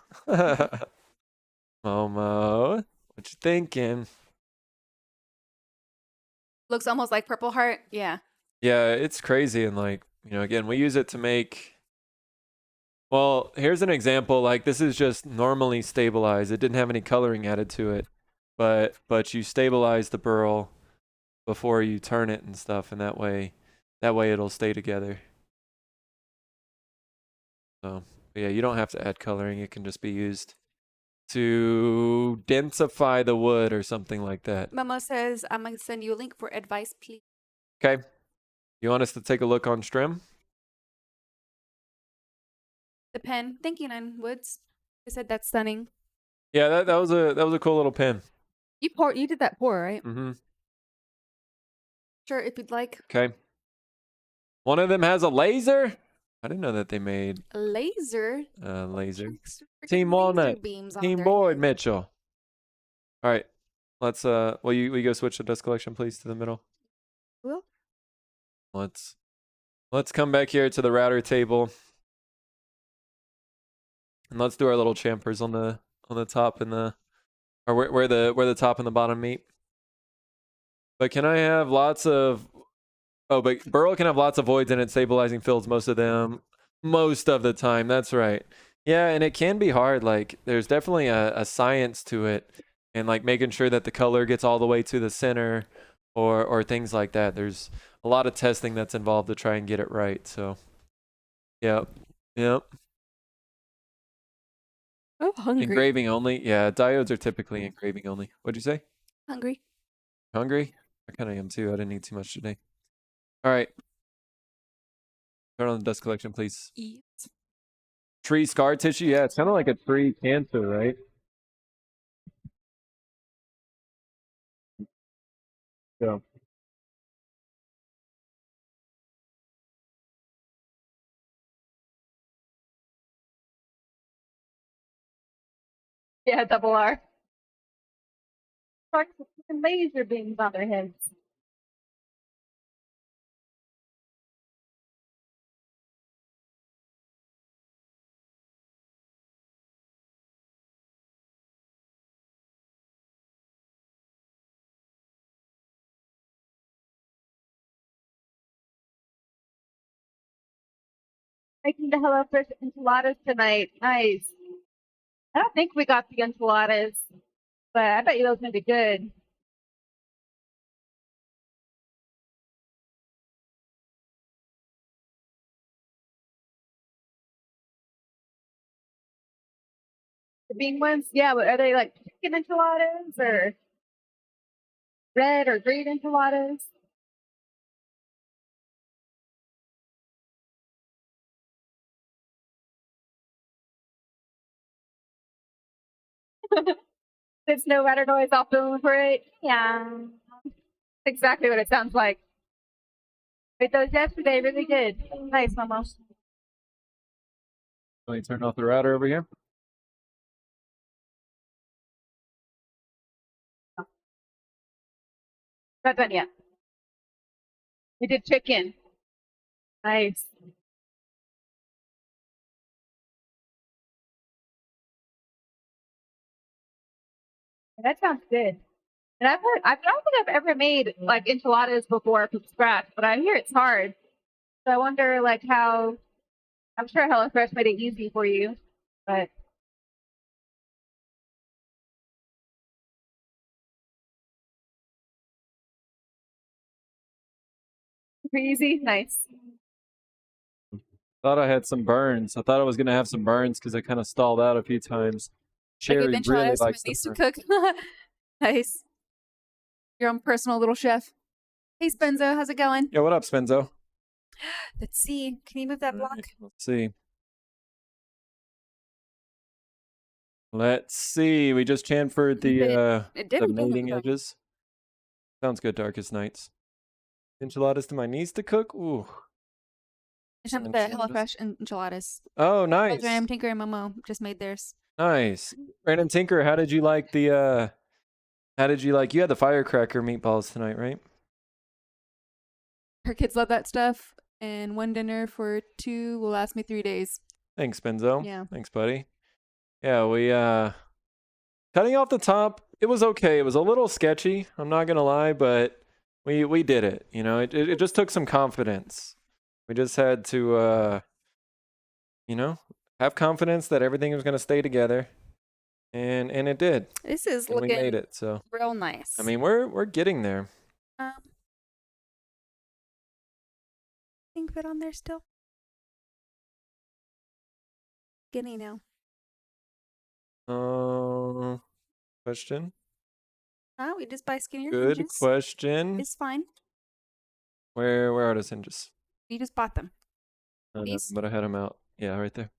Momo, what you thinking? Looks almost like Purple Heart. Yeah. Yeah, it's crazy. And like, again, we use it to make, well, here's an example. Like this is just normally stabilized. It didn't have any coloring added to it, but you stabilize the burl before you turn it and stuff. And that way it'll stay together. So yeah, you don't have to add coloring. It can just be used to densify the wood or something like that. Mama says, I'm going to send you a link for advice, please. Okay. You want us to take a look on Strim? The pen. Thank you, Nine Woods. I said that's stunning. Yeah, that was a cool little pen. You did that pour, right? Mm-hmm. Sure, if you'd like. Okay. One of them has a laser? I didn't know that they made A laser. laser. Freaking Team laser Walnut. beams on Team their Boyd head. Mitchell. All right. Let's will you go switch the dust collection please to the middle? Will? Let's come back here to the router table. And let's do our little champers on the top and where the top and the bottom meet. But can I have lots of but burl can have lots of voids in it, stabilizing fields most of the time. That's right. Yeah, and it can be hard. Like there's definitely a science to it, and like making sure that the color gets all the way to the center or things like that. There's a lot of testing that's involved to try and get it right. So yep. Oh, hungry. Engraving only. Yeah, diodes are typically engraving only. What'd you say? Hungry. Hungry? I kind of am too. I didn't eat too much today. All right. Turn on the dust collection, please. Eat. Tree scar tissue? Yeah, it's kind of like a tree cancer, right? So, Yeah, double R. Sharks with fucking laser beams on their heads. Making the HelloFresh enchiladas tonight. Nice. I don't think we got the enchiladas, but I bet you those are gonna be good. The bean ones, yeah, but are they like chicken enchiladas or red or green enchiladas? There's no red noise off the for it. Yeah. Exactly what it sounds like. Made those yesterday, really good. Nice, Mama. let me turn off the router over here. Not done yet. We did chicken. Nice. That sounds good. And I don't think I've ever made like enchiladas before from scratch, but I hear it's hard. So I wonder like how, I'm sure HelloFresh made it easy for you, but super easy. Nice. Thought I had some burns. I thought I was gonna have some burns because I kind of stalled out a few times. I gave Sherry really enchiladas to my likes the niece to burn. cook. Nice. Your own personal little chef. Hey, Spenzo, how's it going? Yeah, what up, Spenzo? Let's see. Can you move that block? Let's see. Let's see. We just chamfered It the didn't move mating though. edges. Sounds good, Darkest Nights. Enchiladas to my niece to cook. Ooh. I sent some the enchiladas. HelloFresh enchiladas. Oh, nice. Random Tinker and Momo just made theirs. Nice. Random Tinker, how did you like you had the firecracker meatballs tonight, right? Her kids love that stuff, and one dinner for two will last me 3 days. Thanks, Benzo. Yeah. Thanks, buddy. Yeah, we cutting off the top, it was okay. It was a little sketchy, I'm not gonna lie, but we did it. You know, it just took some confidence. We just had to have confidence that everything was gonna stay together. And it did. This is And we looking made it, so real nice. I mean we're getting there. Think fit on there still. Skinny now. Question. We just buy skinnier Good hinges. question. It's fine. Where are those hinges? We just bought them. These? But I had them out. Yeah, right there.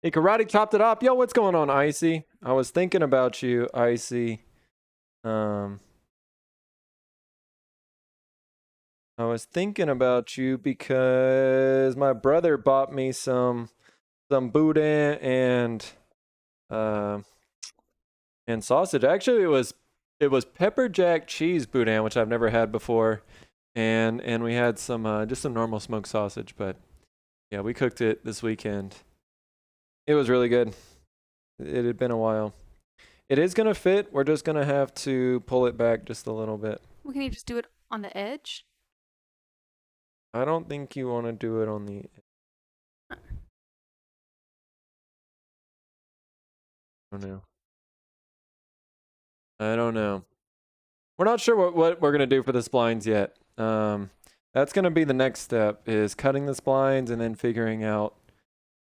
Hey, Karate chopped it up. Yo, what's going on, Icy? I was thinking about you, Icy. I was thinking about you because my brother bought me some boudin and sausage. Actually, it was pepper jack cheese boudin, which I've never had before, and we had some just some normal smoked sausage. But yeah, we cooked it this weekend. It was really good. It had been a while. It is gonna fit. We're just gonna have to pull it back just a little bit. Well, can you just do it on the edge? I don't think you want to do it on the. I don't know. We're not sure what we're gonna do for the splines yet. That's gonna be the next step, is cutting the splines and then figuring out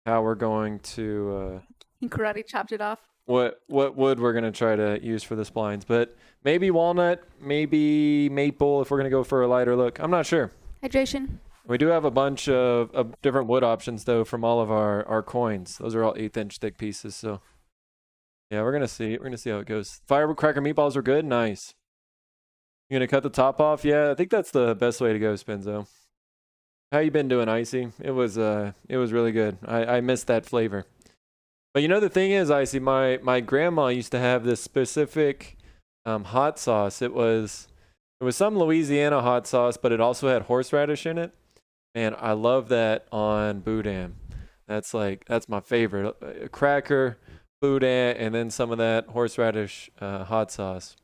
how we're going to Karate chopped it off. what wood we're gonna try to use for the splines. But maybe walnut, maybe maple if we're gonna go for a lighter look. I'm not sure. Hydration. We do have a bunch of different wood options though from all of our coins. Those are all 1/8" thick pieces. So yeah, we're gonna see. We're gonna see how it goes. Firecracker meatballs are good. Nice. You gonna cut the top off? Yeah, I think that's the best way to go, Spenzo. How you been doing, Icy? It was really good. I missed that flavor. But you know the thing is, Icy, my grandma used to have this specific hot sauce. It was some Louisiana hot sauce, but it also had horseradish in it. Man, I love that on boudin. That's my favorite. A cracker, boudin, and then some of that horseradish hot sauce.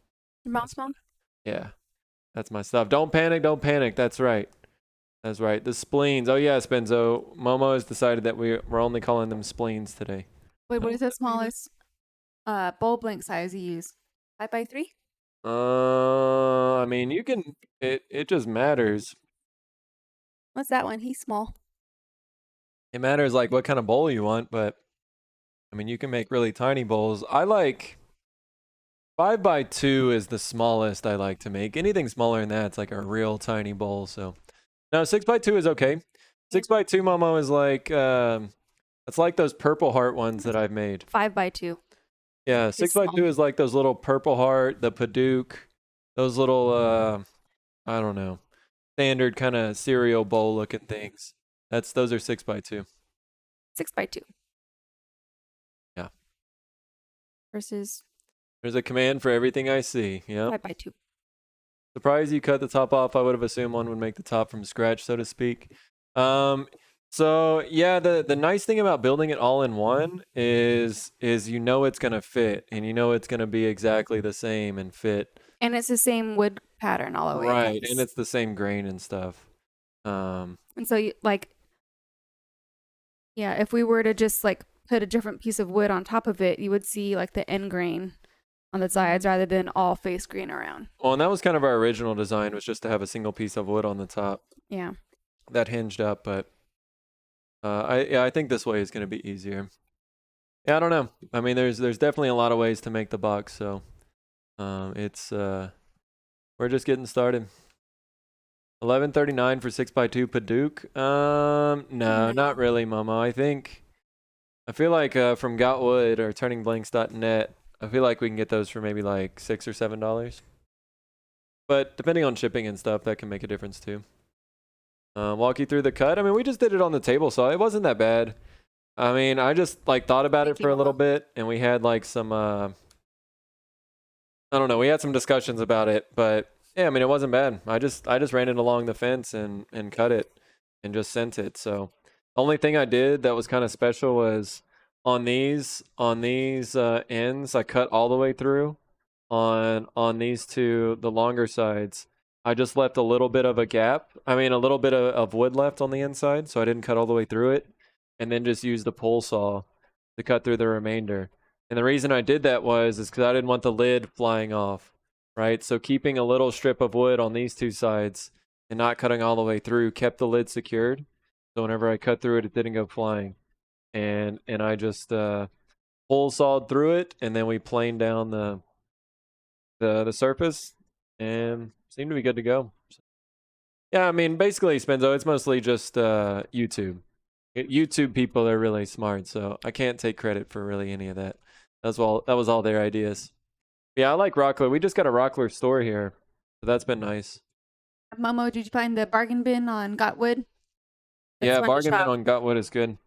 Your mom's mom? Yeah, that's my stuff. Don't panic, don't panic. That's right. That's right. The spleens. Oh yeah, Spenzo. Momo has decided that we're only calling them spleens today. Wait, what is the smallest bowl blank size you use? 5x3? I mean, you can. It just matters. What's that one? He's small. It matters like what kind of bowl you want, but I mean, you can make really tiny bowls. I like 5x2 is the smallest I like to make. Anything smaller than that, it's like a real tiny bowl. So no, 6x2 is okay. 6x2, Momo, is like it's like those Purple Heart ones that I've made. 5x2. Yeah, 6x2 is like those little Purple Heart, the Paduke, those little I don't know, standard kind of cereal bowl looking things. Those are 6x2. 6x2. Yeah. Versus There's a command for everything I see. Yeah. 5x2. Surprised you cut the top off. I would have assumed one would make the top from scratch, so to speak. So yeah, the nice thing about building it all in one is you know it's gonna fit, and you know it's gonna be exactly the same and fit. And it's the same wood pattern all the way. Right, and it's the same grain and stuff. And so yeah, if we were to just like put a different piece of wood on top of it, you would see like the end grain on the sides rather than all face grain around. Well, and that was kind of our original design, was just to have a single piece of wood on the top. Yeah. That hinged up, but I think this way is going to be easier. Yeah, I don't know. I mean, there's definitely a lot of ways to make the box, so we're just getting started. 1139 for 6x2 Paduke. No, not really, Mama. I feel like from Gotwood or turningblanks.net, I feel like we can get those for maybe like $6 or $7. But depending on shipping and stuff, that can make a difference too. Walk you through the cut. I mean, we just did it on the table, so it wasn't that bad. I mean, I just like thought about it for a little bit, and we had like some I don't know, we had some discussions about it, but yeah, I mean, it wasn't bad. I just ran it along the fence and cut it and just sent it. So only thing I did that was kind of special was on these ends, I cut all the way through. On these two, the longer sides, I just left a little bit of a gap. I mean, a little bit of wood left on the inside, so I didn't cut all the way through it, and then just used the pole saw to cut through the remainder. And the reason I did that is because I didn't want the lid flying off, right? So keeping a little strip of wood on these two sides and not cutting all the way through kept the lid secured. So whenever I cut through it, it didn't go flying. And I just pole sawed through it, and then we planed down the surface, and seemed to be good to go. Yeah, I mean, basically, Spenzo, it's mostly just YouTube. YouTube people are really smart, so I can't take credit for really any of that. That was all their ideas. Yeah, I like Rockler. We just got a Rockler store here, so that's been nice. Momo, did you find the bargain bin on Gotwood? Yeah, bargain bin on Gotwood is good.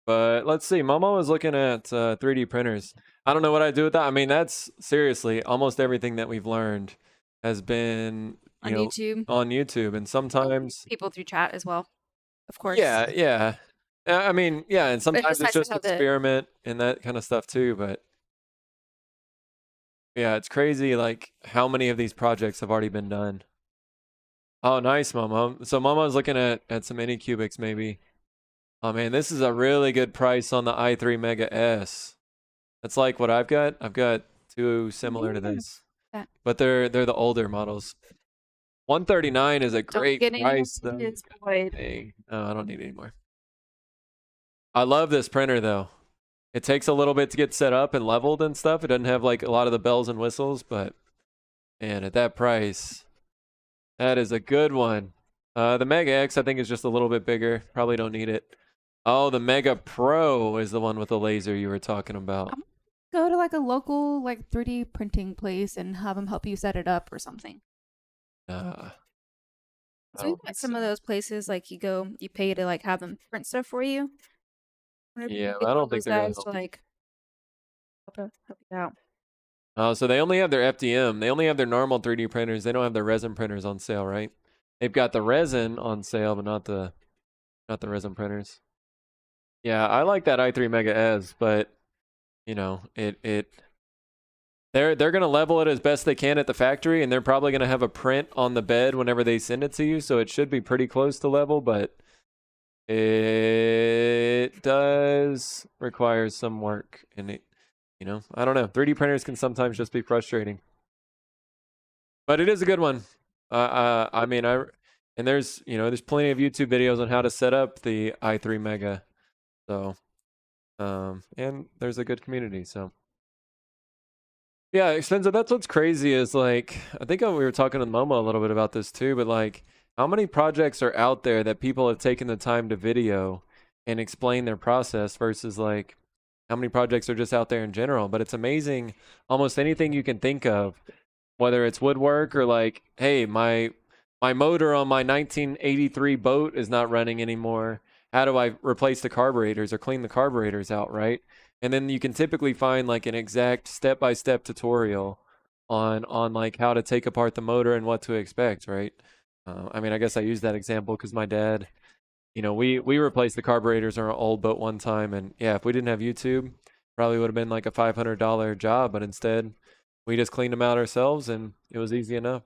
But let's see. Momo is looking at 3D printers. I don't know what I do with that. I mean, that's seriously almost everything that we've learned has been on YouTube. On YouTube, and sometimes people through chat as well, of course. Yeah. I mean, yeah, and sometimes it's just nice experiment and that kind of stuff too. But yeah, it's crazy like how many of these projects have already been done. Oh, nice, Momo. So Momo's looking at some Anycubics maybe. Oh man, this is a really good price on the i3 Mega S. That's like what I've got. I've got two similar to this, but they're the older models. 139 is a great price though. Dang. Oh, I don't need any more. I love this printer though. It takes a little bit to get set up and leveled and stuff. It doesn't have like a lot of the bells and whistles, but And at that price, that is a good one. The Mega X, I think, is just a little bit bigger. Probably don't need it. Oh, the Mega Pro is the one with the laser you were talking about. Go to like a local like 3D printing place and have them help you set it up or something. I So don't you think got some so. of those places like you pay to like have them print stuff for you. Whenever you Yeah, get I one don't of think those they're gonna guys help to you. like help you out. Oh, so they only have their FDM. They only have their normal 3D printers. They don't have their resin printers on sale, right? They've got the resin on sale, but not the resin printers. Yeah, I like that i3 Mega S, but you know, they're gonna level it as best they can at the factory, and they're probably gonna have a print on the bed whenever they send it to you, so it should be pretty close to level, but it does require some work, and you know, I don't know. 3D printers can sometimes just be frustrating, but it is a good one. I mean, and there's there's plenty of YouTube videos on how to set up the i3 Mega, so and there's a good community, so. Yeah, expensive. That's what's crazy is like, I think we were talking to Momo a little bit about this too, but like, how many projects are out there that people have taken the time to video and explain their process versus like, how many projects are just out there in general? But it's amazing, almost anything you can think of, whether it's woodwork or like, hey, my motor on my 1983 boat is not running anymore. How do I replace the carburetors or clean the carburetors out, right? And then you can typically find like an exact step-by-step tutorial on like how to take apart the motor and what to expect, right? I mean, I guess I use that example because my dad, we replaced the carburetors on our old boat one time, and yeah, if we didn't have YouTube, probably would have been like a $500 job, but instead we just cleaned them out ourselves and it was easy enough.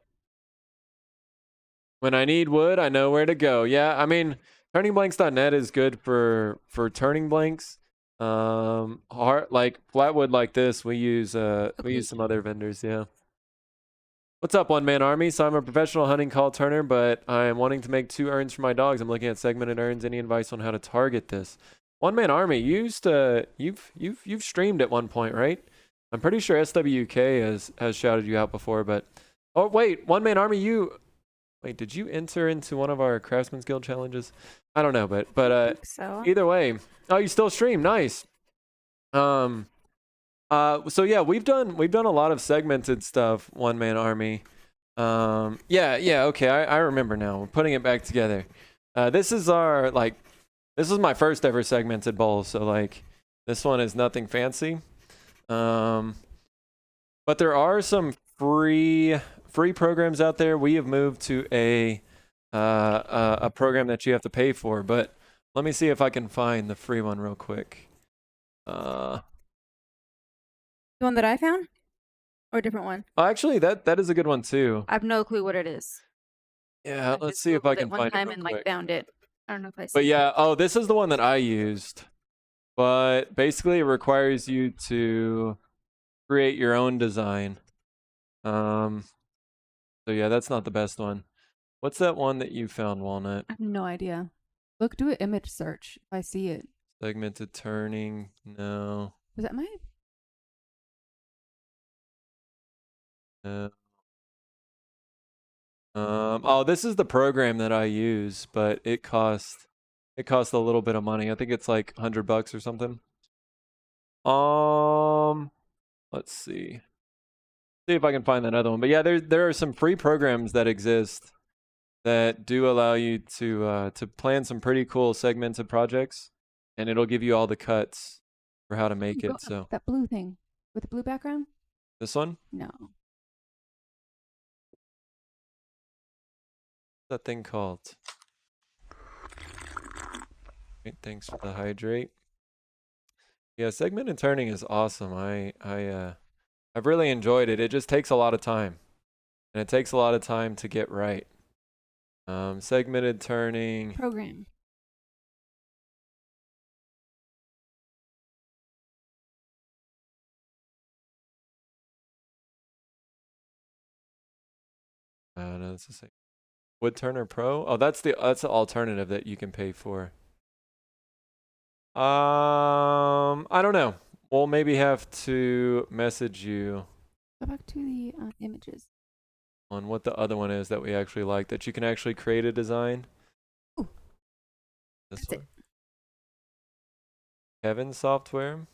When I need wood, I know where to go. Yeah, I mean, turningblanks.net is good for turning blanks. Hard like flatwood like this, we use some other vendors, yeah. What's up, One Man Army? So I'm a professional hunting call turner, but I am wanting to make 2 urns for my dogs. I'm looking at segmented urns. Any advice on how to target this? One Man Army, you've streamed at one point, right? I'm pretty sure SWK has shouted you out before, but oh wait, One Man Army, wait, did you enter into one of our Craftsman's Guild challenges? I don't know, but I think so. either way, oh, you still stream, nice. So yeah, we've done a lot of segmented stuff, One Man Army. Yeah, okay, I remember now. We're putting it back together. This is my first ever segmented bowl, so like this one is nothing fancy. But there are some free programs out there. We have moved to a program that you have to pay for, but let me see if I can find the free one real quick. The one that I found? Or a different one? Oh, actually, that is a good one too. I have no clue what it is. Yeah, I let's just see if I Googled can it one find it time real and quick. like found it. I don't know if I see But yeah, oh, this is the one that I used. But basically, it requires you to create your own design. So yeah, that's not the best one. What's that one that you found, Walnut? I have no idea. Look, do an image search if I see it. Segmented turning. No. Was that my? No. Oh, this is the program that I use, but it costs a little bit of money. I think it's like $100 or something. Let's see. See if I can find that other one. But yeah, there are some free programs that exist that do allow you to plan some pretty cool segmented projects, and it'll give you all the cuts for how to make it. So that blue thing with the blue background? this one? No. What's that thing called? Great, thanks for the hydrate. Yeah, segmented turning is awesome. I've really enjoyed it. It just takes a lot of time, and it takes a lot of time to get right. Segmented turning. Program. No, that's the same. Wood Turner Pro? Oh, that's the alternative that you can pay for. I don't know. We'll maybe have to message you. Go back to the images. on what the other one is that we actually like, that you can actually create a design. Ooh, This that's one. it. Kevin software.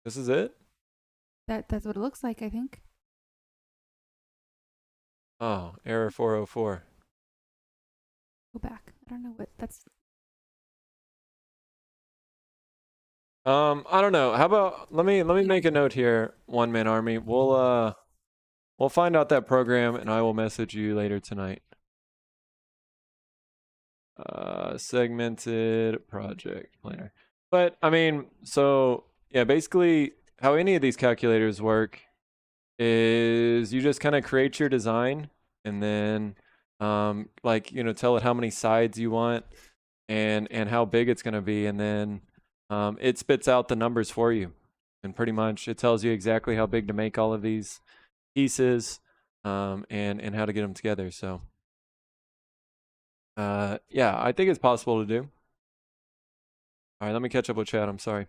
This is it? That's what it looks like, I think. Oh, error 404. Go back. I don't know what that's. I don't know. How about let me make a note here, One Man Army. We'll find out that program and I will message you later tonight. Segmented project planner. But I mean, so yeah, basically how any of these calculators work is you just kind of create your design and then like, you know, tell it how many sides you want and how big it's going to be, and then it spits out the numbers for you, and pretty much it tells you exactly how big to make all of these pieces and how to get them together. So yeah, I think it's possible to do. All right, let me catch up with chat. I'm sorry.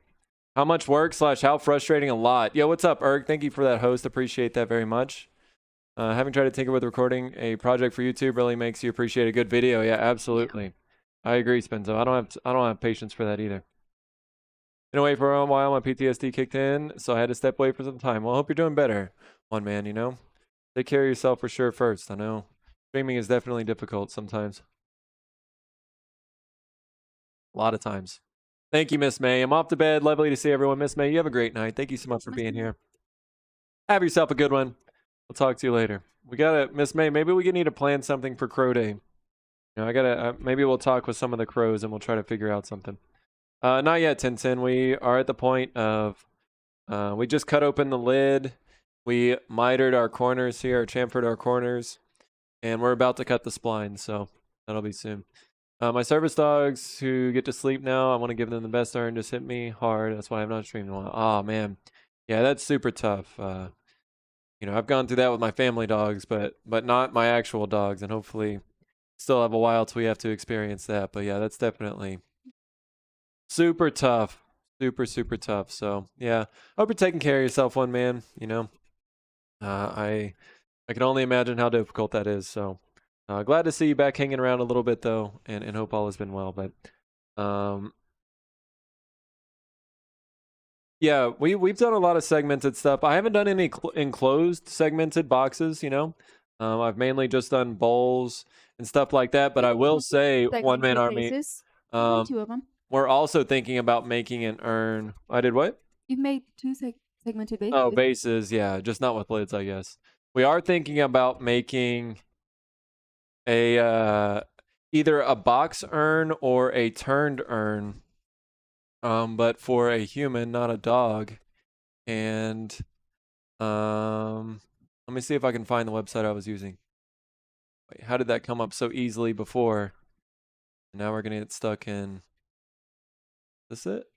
How much work / how frustrating? A lot. Yo, what's up, Erg? Thank you for that host. Appreciate that very much. Having tried to tinker with recording a project for YouTube really makes you appreciate a good video. Yeah, absolutely. I agree, Spenzo. I don't have patience for that either. Been away for a while. My PTSD kicked in, so I had to step away for some time. Well, I hope you're doing better, One Man. You know, take care of yourself for sure first. I know streaming is definitely difficult sometimes. A lot of times. Thank you, Miss May. I'm off to bed. Lovely to see everyone. Miss May, you have a great night. Thank you so much for being here. Have yourself a good one. We'll talk to you later. We gotta, Miss May, maybe we need to plan something for Crow Day. You know, I gotta, maybe we'll talk with some of the crows and we'll try to figure out something. Not yet, Tintin. We are at the point of, we just cut open the lid. We mitered our corners here, or chamfered our corners, and we're about to cut the spline, so that'll be soon. My service dogs who get to sleep now, I want to give them the best earn. Just hit me hard. That's why I've not streamed in a while. Oh, man. Yeah, that's super tough. You know, I've gone through that with my family dogs, but not my actual dogs, and hopefully still have a while till we have to experience that. But yeah, that's definitely super tough. Super tough. So yeah, hope you're taking care of yourself, One Man. You know, I can only imagine how difficult that is. So glad to see you back hanging around a little bit though, and hope all has been well. But yeah, we've done a lot of segmented stuff. I haven't done any enclosed segmented boxes. You know, I've mainly just done bowls and stuff like that. But I will say, One Man Army. Faces. Two of them. We're also thinking about making an urn. I did what? You've made two segmented bases. Oh, bases, yeah, just not with lids, I guess. We are thinking about making a either a box urn or a turned urn, but for a human, not a dog. And let me see if I can find the website I was using. Wait, how did that come up so easily before? Now we're gonna get stuck in. Is this it?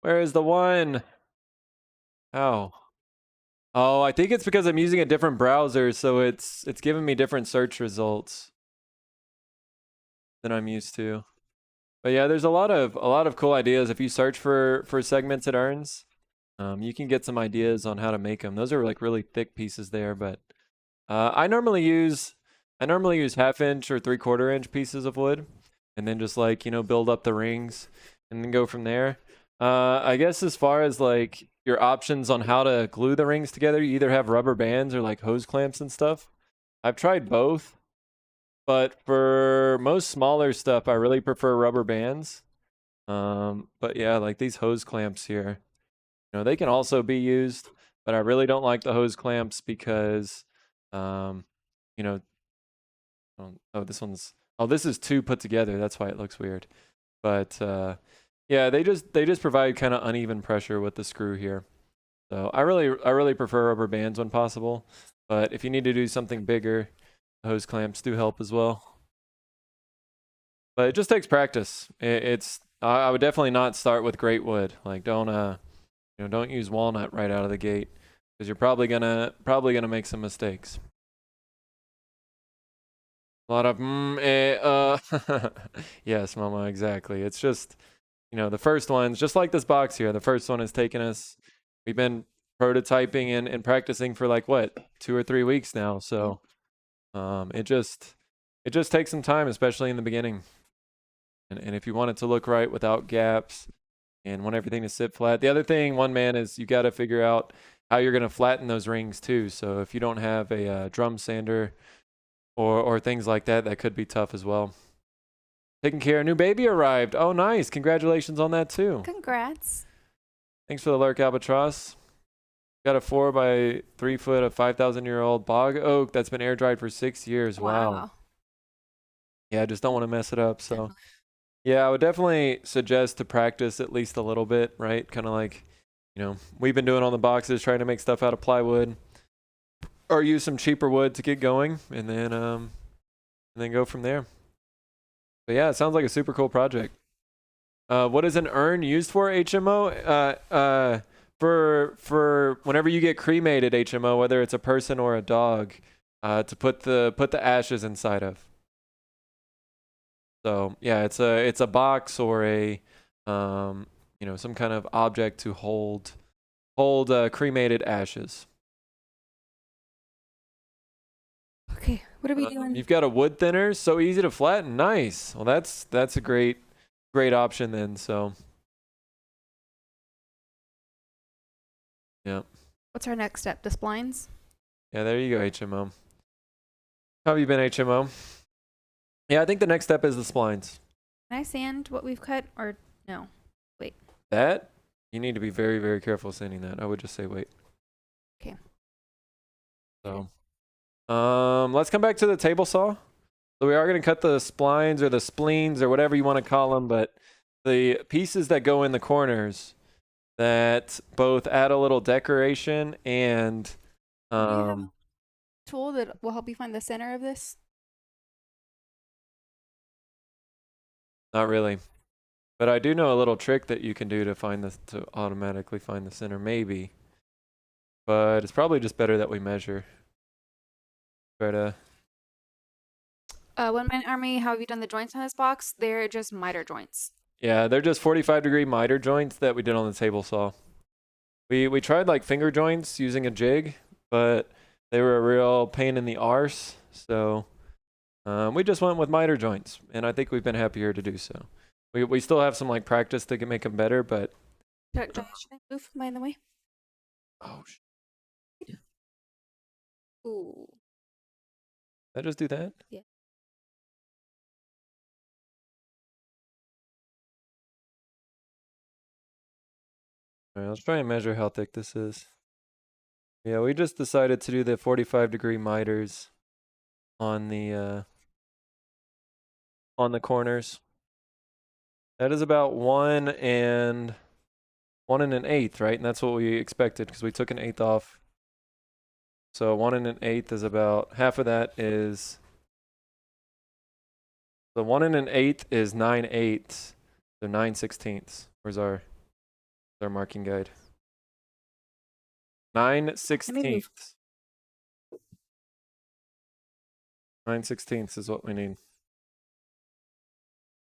Where is the one? Oh. Oh, I think it's because I'm using a different browser, so it's giving me different search results than I'm used to. But yeah, there's a lot of cool ideas. If you search for segmented urns, you can get some ideas on how to make them. Those are like really thick pieces there, but I normally use 1/2 inch or 3/4 inch pieces of wood, and then just like, you know, build up the rings and then go from there. I guess as far as like your options on how to glue the rings together, you either have rubber bands or like hose clamps and stuff. I've tried both, but for most smaller stuff, I really prefer rubber bands. But yeah, like these hose clamps here, you know, they can also be used, but I really don't like the hose clamps because, you know, this is two put together. That's why it looks weird. But yeah, they just provide kind of uneven pressure with the screw here. So I really prefer rubber bands when possible. But if you need to do something bigger, hose clamps do help as well. But it just takes practice. I would definitely not start with great wood. Like don't use walnut right out of the gate because you're probably gonna make some mistakes. A lot of yes, Mama, exactly. It's just, you know, the first one's just like this box here. The first one has taken us. We've been prototyping and practicing for like what 2 or 3 weeks now. So, it just takes some time, especially in the beginning. And if you want it to look right without gaps and want everything to sit flat. The other thing, one man, is you got to figure out how you're going to flatten those rings too. So if you don't have a drum sander or things like that, that could be tough as well. Taking care. A new baby arrived. Oh, nice. Congratulations on that too. Congrats. Thanks for the lurk, Albatross. Got a 4 by 3 foot of 5,000-year-old bog oak that's been air dried for 6 years. Wow. Yeah, I just don't want to mess it up. So, Definitely. yeah, I would definitely suggest to practice at least a little bit, right? Kind of like, you know, we've been doing on the boxes, trying to make stuff out of plywood or use some cheaper wood to get going, and then go from there. But yeah, it sounds like a super cool project. What is an urn used for, HMO? For whenever you get cremated, HMO, whether it's a person or a dog, to put the ashes inside of. So yeah, it's a box or a you know, some kind of object to hold cremated ashes. Okay, what are we doing? You've got a wood thinner, so easy to flatten. Nice. Well, that's a great option then. So yeah. What's our next step? The splines? Yeah, there you go, HMO. How have you been, HMO? Yeah, I think the next step is the splines. Can I sand what we've cut or no? That, you need to be very, very careful sanding that. I would just say wait. Okay. So, let's come back to the table saw. So we are going to cut the splines or the spleens or whatever you want to call them, but the pieces that go in the corners that both add a little decoration and Do you have a tool that will help you find the center of this? not really. But I do know a little trick that you can do to automatically find the center, maybe. But it's probably just better that we measure. Try to. One Man Army, how have you done the joints on this box? They're just miter joints. Yeah, they're just 45-degree miter joints that we did on the table saw. We tried like finger joints using a jig, but they were a real pain in the arse. So we just went with miter joints, and I think we've been happier to do so. We still have some like practice to make them better, but Should I move by the way? oh, Ooh. did I just do that? Yeah. All right, let's try and measure how thick this is. Yeah, we just decided to do the 45-degree miters on the corners. That is about 1 and 1 1/8, right? And that's what we expected because we took 1/8 off. So 1 1/8 is about half of that is. So 1 1/8 is 9/8. So 9/16. Where's our marking guide? 9/16. 9/16 is what we need.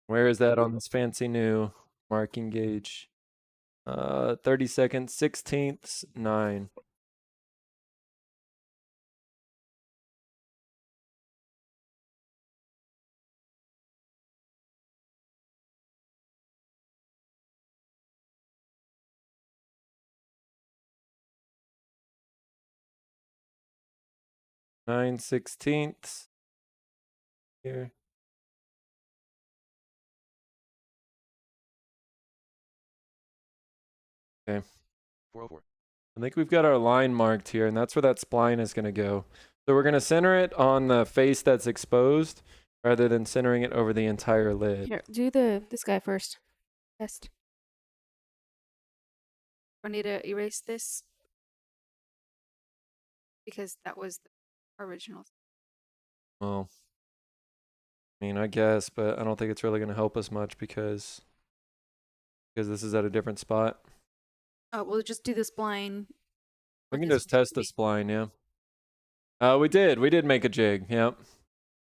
Where is that on this fancy new marking gauge? 30 seconds, 16ths, 9. Nine sixteenths here. Okay. 404. I think we've got our line marked here, and that's where that spline is going to go. So we're going to center it on the face that's exposed rather than centering it over the entire lid. Here, do this guy first. Test. I need to erase this because that was the original. Well, I mean, I guess, but I don't think it's really going to help us much because this is at a different spot. Oh, we'll just do the spline. We can this just test the spline, yeah. We did make a jig, yep.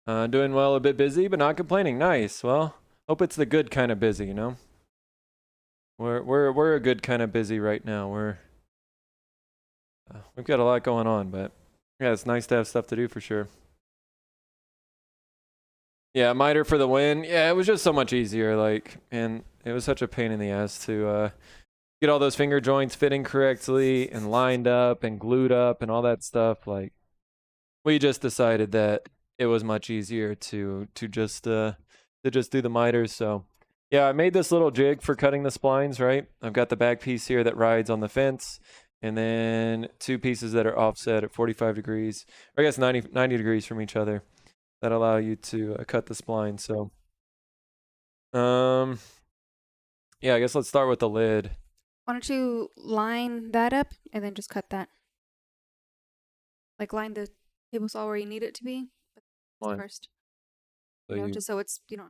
Doing well, a bit busy, but not complaining. Nice. Well, hope it's the good kind of busy, you know? We're a good kind of busy right now. We've got a lot going on, but yeah, it's nice to have stuff to do for sure. Yeah, miter for the win. Yeah, it was just so much easier. Like, and it was such a pain in the ass to get all those finger joints fitting correctly and lined up and glued up and all that stuff. Like, we just decided that it was much easier to just do the miters. So yeah, I made this little jig for cutting the splines, right? I've got the back piece here that rides on the fence, and then two pieces that are offset at 45 degrees, or I guess 90 degrees from each other, that allow you to cut the spline. So yeah, I guess let's start with the lid. Why don't you line that up and then just cut that? Like line the table saw where you need it to be Fine. first. So You know, you- just so it's, you know.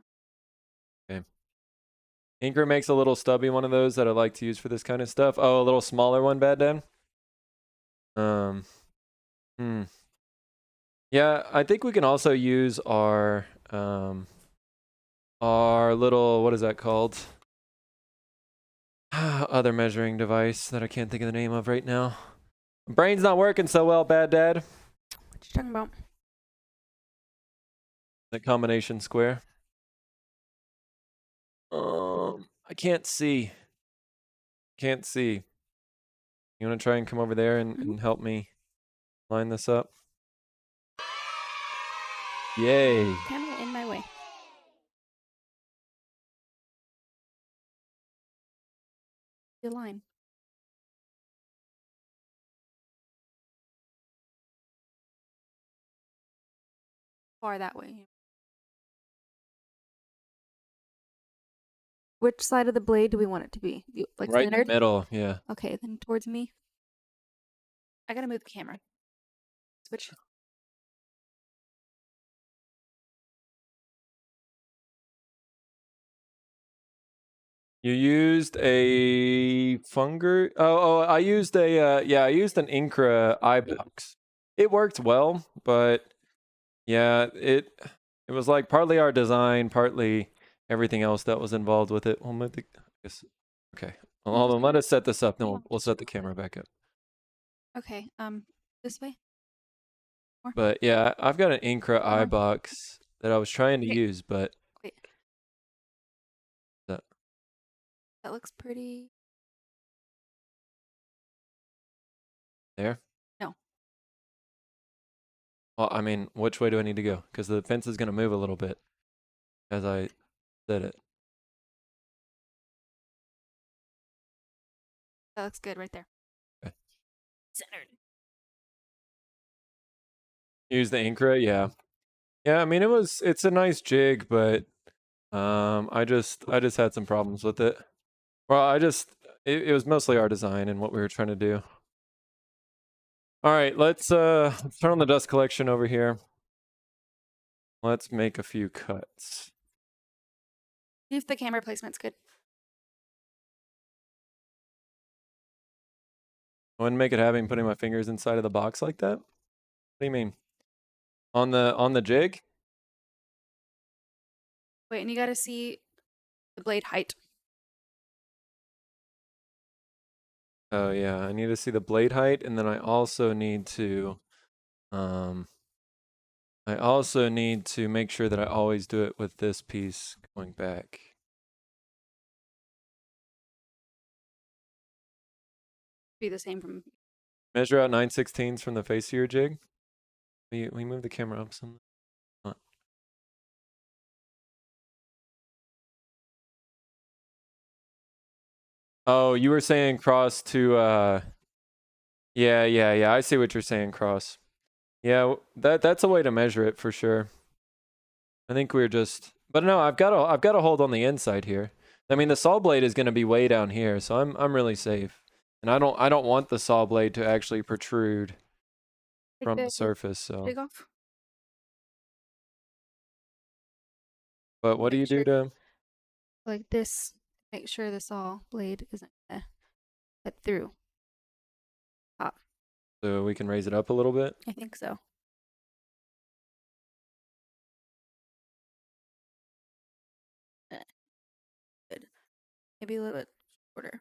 Inker makes a little stubby one of those that I like to use for this kind of stuff. Oh, a little smaller one, Bad Dad? Yeah, I think we can also use our little, what is that called? Other measuring device that I can't think of the name of right now. Brain's not working so well, Bad Dad. What you talking about? The combination square. I can't see. Can't see. You want to try and come over there and help me line this up? Yay. Camera in my way. The line. Far that way. Which side of the blade do we want it to be? Like Right in the centered? middle, yeah. Okay, then towards me. I gotta move the camera. Switch. You used a funger. I used a I used an Incra eye box. It worked well, but yeah, it was like partly our design, partly everything else that was involved with it. Okay. Well, hold on, let us set this up, then we'll set the camera back up. Okay, this way. But yeah, I've got an Incra eye on. box that I was trying to Okay. use, but Wait. That looks pretty. there. No. Well, I mean, which way do I need to go? Because the fence is going to move a little bit as I set it. That looks good right there. Okay. Centered. Use the Incra, yeah. Yeah, I mean it's a nice jig, but I just had some problems with it. Well, it was mostly our design and what we were trying to do. All right, let's turn on the dust collection over here. Let's make a few cuts. See if the camera placement's good. I wouldn't make it having putting my fingers inside of the box like that. What do you mean? On the jig? Wait, and you gotta see the blade height. Oh yeah, I need to see the blade height, and then I also need to make sure that I always do it with this piece going back. Be the same from. Measure out 9/16 from the face of your jig. We move the camera up some. Oh, you were saying cross to yeah. I see what you're saying, cross. Yeah, that's a way to measure it for sure. I think we're just, but no, I've got a hold on the inside here. I mean, the saw blade is going to be way down here, so I'm really safe. And I don't want the saw blade to actually protrude from the surface, so. Take off. But what do you do to? Like this. Make sure the saw blade isn't gonna cut through. Top. So we can raise it up a little bit. I think so. maybe a little bit shorter.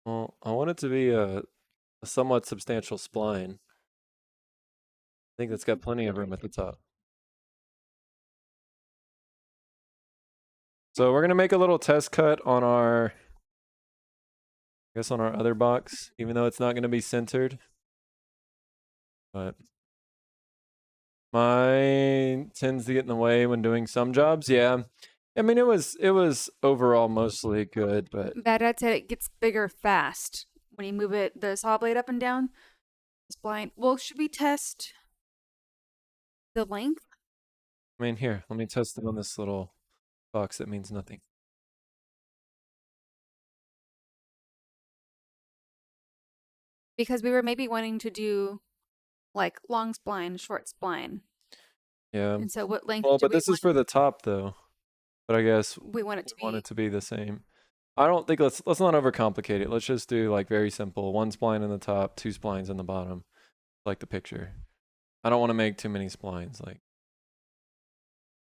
Well, I want it to be a somewhat substantial spline. I think that's got plenty of room at the top. So we're gonna make a little test cut on our, I guess on our other box, even though it's not gonna be centered. But mine tends to get in the way when doing some jobs. Yeah. I mean, it was overall mostly good, but Bad Dad said it gets bigger fast when you move it, the saw blade up and down. It's blind. Well, should we test the length? I mean, here, let me test it on this little box that means nothing. Because we were maybe wanting to do like long spline, short spline. Yeah. And so what length Well, do but we this want? is for the top though. But I guess We want it to we want be it to be the same. I don't think let's not overcomplicate it. Let's just do like very simple. One spline in the top, two splines in the bottom. Like the picture. I don't want to make too many splines, like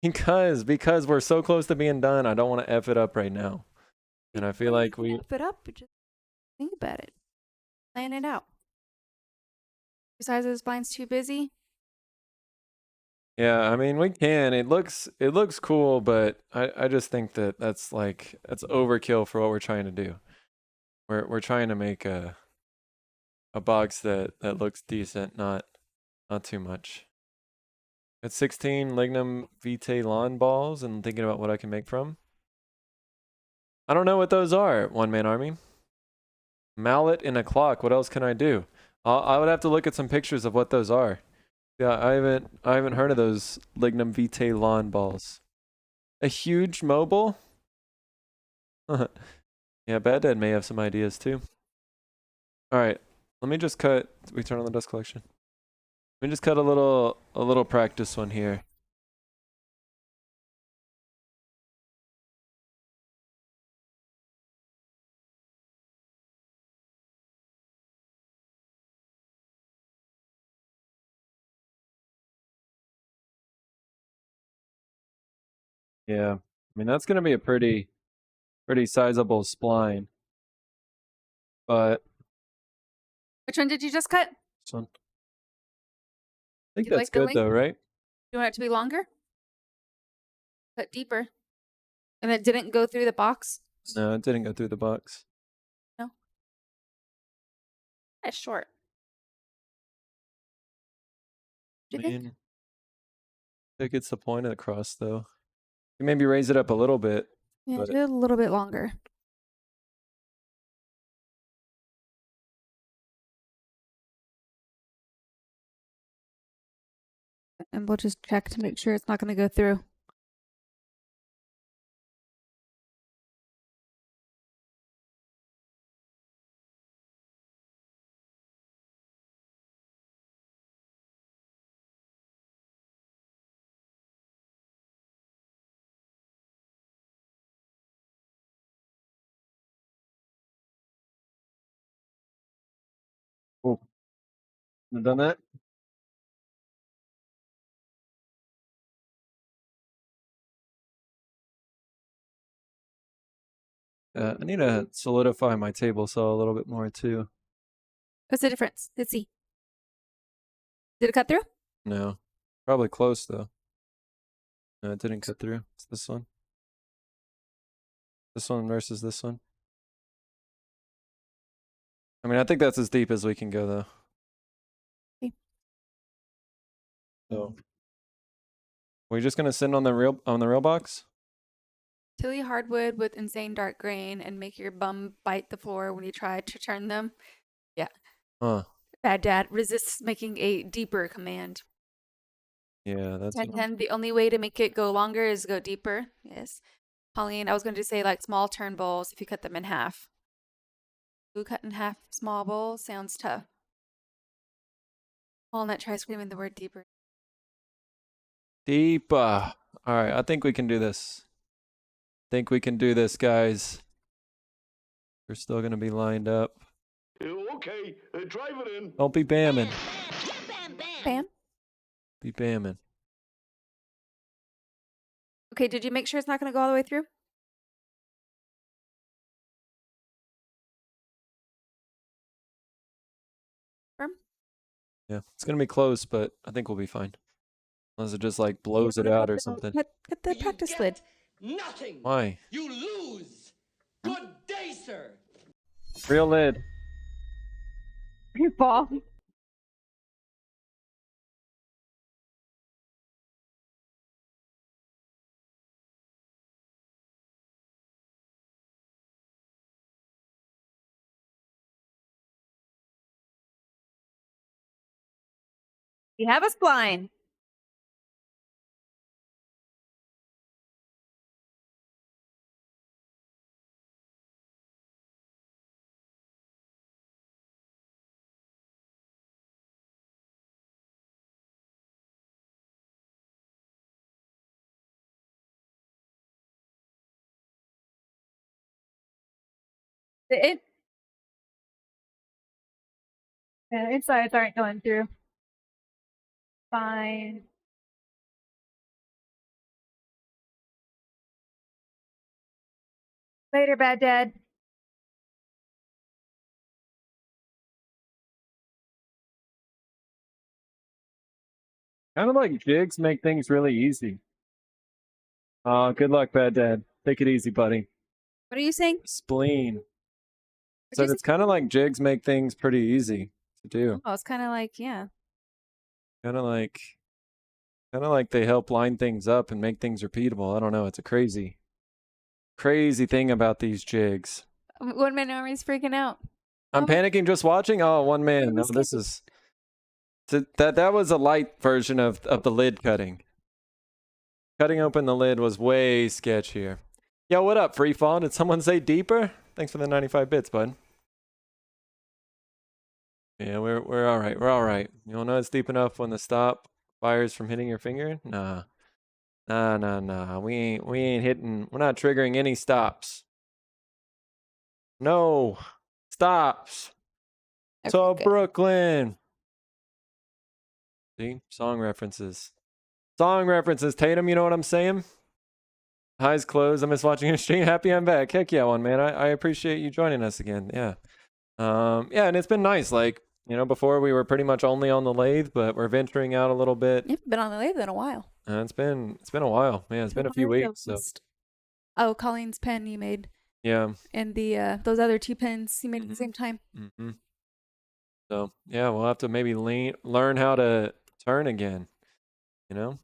because we're so close to being done, I don't want to F it up right now. And I feel like we F it up. Just think about it. Plan it out. Besides, the spine's too busy. yeah, I mean we can. It looks cool, but I just think that that's overkill for what we're trying to do. We're trying to make a box that looks decent, not too much. It's 16 Lignum Vitae lawn balls and thinking about what I can make from. I don't know what those are, One Man Army. Mallet and a clock. What else can I do? I would have to look at some pictures of what those are. Yeah, I haven't heard of those Lignum Vitae lawn balls. A huge mobile? Yeah, Bad Dad may have some ideas too. Alright, let me just cut. We turn on the dust collection. Let me just cut a little practice one here. Yeah, I mean that's gonna be a pretty sizable spline. But Which one did you just cut? this one, I think Do you that's like the good length? though, right? You want it to be longer? Cut deeper. And it didn't go through the box? No, it didn't go through the box. No. That's short. I Do you think? mean, it gets the point across though. You maybe raise it up a little bit. Yeah, but do it a little bit longer. And we'll just check to make sure it's not going to go through. oh, you done that? I need to solidify my table saw a little bit more too. What's the difference? Let's see. Did it cut through? No, probably close though. No, it didn't cut through. It's this one. This one versus this one. I mean, I think that's as deep as we can go though. Okay. So, we're just gonna send on the real box. Tilly hardwood with insane dark grain and make your bum bite the floor when you try to turn them. Yeah. Huh. Bad Dad resists making a deeper command. Yeah, that's. 10-10, the only way to make it go longer is go deeper. Yes. Pauline, I was going to say like small turn bowls if you cut them in half. Who cut in half small bowls sounds tough. Walnut, try screaming the word deeper. Deeper. All right, I think we can do this. Think we can do this, guys. We're still gonna be lined up. Okay, drive it in. Don't be bamming. Bam. Be bamming. Okay, did you make sure it's not going to go all the way through? Yeah, it's gonna be close, but I think we'll be fine. Unless it just like blows it out or something. Cut the practice lid. Nothing. Why? You lose. Good day, sir. Real lid. You fall. You have us blind. The insides aren't going through. Fine. Later, bad dad. Kind of like jigs make things really easy. Good luck, bad dad. Take it easy, buddy. What are you saying? Spleen. What'd So you say? it's kind of like jigs make things pretty easy to do. Oh, it's kind of like, yeah. Kind of like they help line things up and make things repeatable. I don't know. It's a crazy thing about these jigs. One man army's freaking out. I'm panicking just watching. Oh, one man. No, this is that was a light version of the lid cutting. Cutting open the lid was way sketchier. Yo, what up, Free Fall? Did someone say deeper? Thanks for the 95 bits, bud. Yeah, we're all right. We're all right. You don't know it's deep enough when the stop fires from hitting your finger? Nah. Nah. We ain't hitting. We're not triggering any stops. No stops. Okay, So good. Brooklyn. See, song references. Song references. Tatum, you know what I'm saying? Eyes closed. I miss watching your stream. Happy I'm back. Heck yeah, one man. I appreciate you joining us again. Yeah. Yeah, and it's been nice. Like, you know, before we were pretty much only on the lathe, but we're venturing out a little bit. You've been on the lathe in a while. It's been a while. Man, it's been a few weeks. So Oh, Colleen's pen you made. yeah. And the those other 2 pens you made at the same time. Mm-hmm. So yeah, we'll have to maybe learn how to turn again. You know.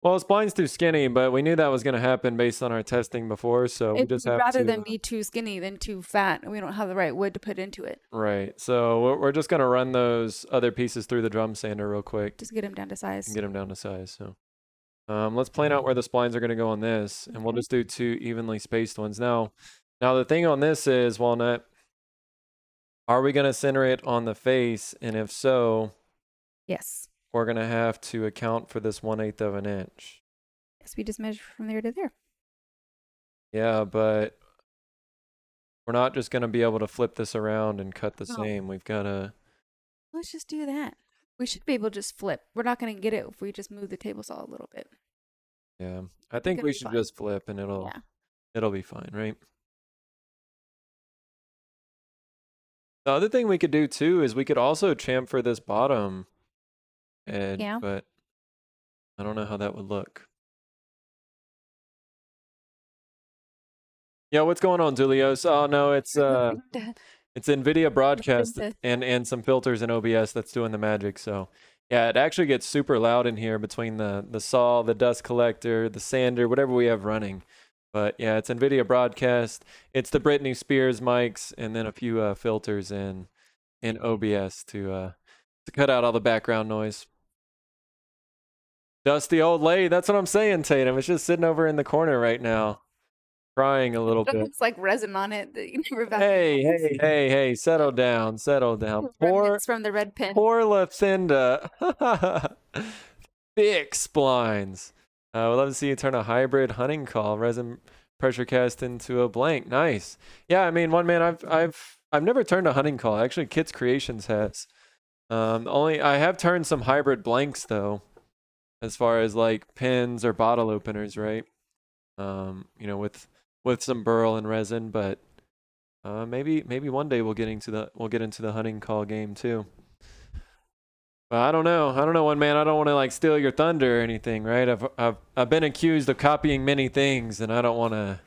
Well, spline's too skinny, but we knew that was going to happen based on our testing before, so we just have rather to. than be too skinny than too fat, and we don't have the right wood to put into it. Right. So we're just going to run those other pieces through the drum sander real quick. Just get them down to size. And get them down to size. So let's plan out where the splines are going to go on this, and we'll just do 2 evenly spaced ones. Now the thing on this is, Walnut, are we going to center it on the face? And if so, Yes. we're going to have to account for this 1/8 of an inch. Yes, we just measure from there to there. Yeah, but we're not just going to be able to flip this around and cut the same. We've got to. Let's just do that. We should be able to just flip. We're not going to get it if we just move the table saw a little bit. Yeah, I think it'll we be should fine. just flip and it'll be fine, right? The other thing we could do too is we could also chamfer this bottom edge, Yeah. but I don't know how that would look. Yeah, what's going on, Zulios? Oh no, it's NVIDIA broadcast and some filters in OBS that's doing the magic. So yeah, it actually gets super loud in here between the saw, the dust collector, the sander, whatever we have running. But yeah, it's NVIDIA broadcast. It's the Britney Spears mics and then a few filters in OBS to cut out all the background noise. Dusty old lathe. That's what I'm saying, Tatum. It's just sitting over in the corner right now, crying a little bit. It's like resin on it that you never Hey, settle down. Remnants from the red pen. Poor Lucinda. Thick splines. We'd love to see you turn a hybrid hunting call resin pressure cast into a blank. Nice. Yeah, I mean, one man, I've never turned a hunting call. Actually, Kit's Creations has. I have turned some hybrid blanks though, as far as like pins or bottle openers, right? You know, with some burl and resin, but maybe one day we'll get into the hunting call game too. But I don't know. One man. I don't want to like steal your thunder or anything, right? I've been accused of copying many things, and I don't want to,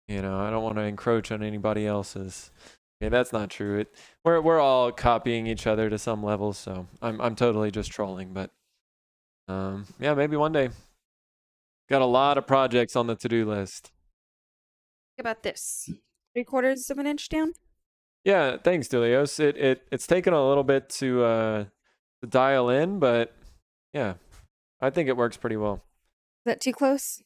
I don't want to encroach on anybody else's. Yeah, that's not true. We're all copying each other to some level, so I'm totally just trolling. But yeah, maybe one day. Got a lot of projects on the to-do list. Think about this. 3/4 of an inch down. Yeah, thanks, Delios. It's taken a little bit to dial in, but yeah, I think it works pretty well. Is that too close?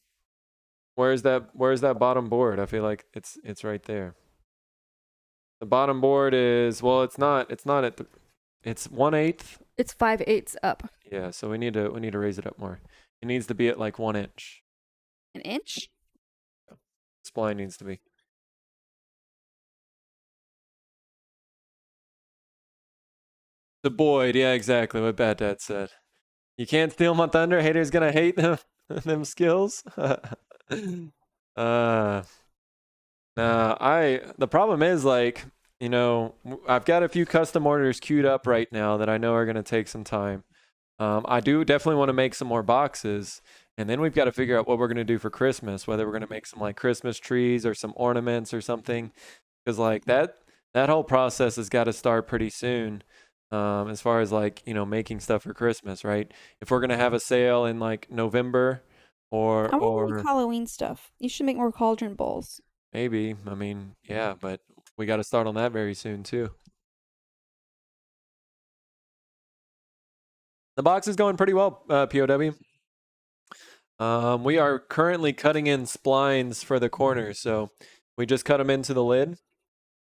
Where's that bottom board? I feel like it's right there. The bottom board is, well, it's not at the, it's 1/8. It's 5/8 up. Yeah, so we need to raise it up more. It needs to be at like 1 inch. An inch? Spline needs to be. The Boyd, yeah, exactly what Bad Dad said. You can't steal my thunder. Haters gonna hate them them skills. Nah, the problem is like, I've got a few custom orders queued up right now that I know are gonna take some time. I do definitely want to make some more boxes, and then we've got to figure out what we're gonna do for Christmas, whether we're gonna make some like Christmas trees or some ornaments or something, because like that whole process has got to start pretty soon. As far as like, making stuff for Christmas, right? If we're gonna have a sale in like November I want or more Halloween stuff. You should make more cauldron bowls. maybe, I mean, yeah, but we got to start on that very soon too. The box is going pretty well, POW. We are currently cutting in splines for the corners, so we just cut them into the lid.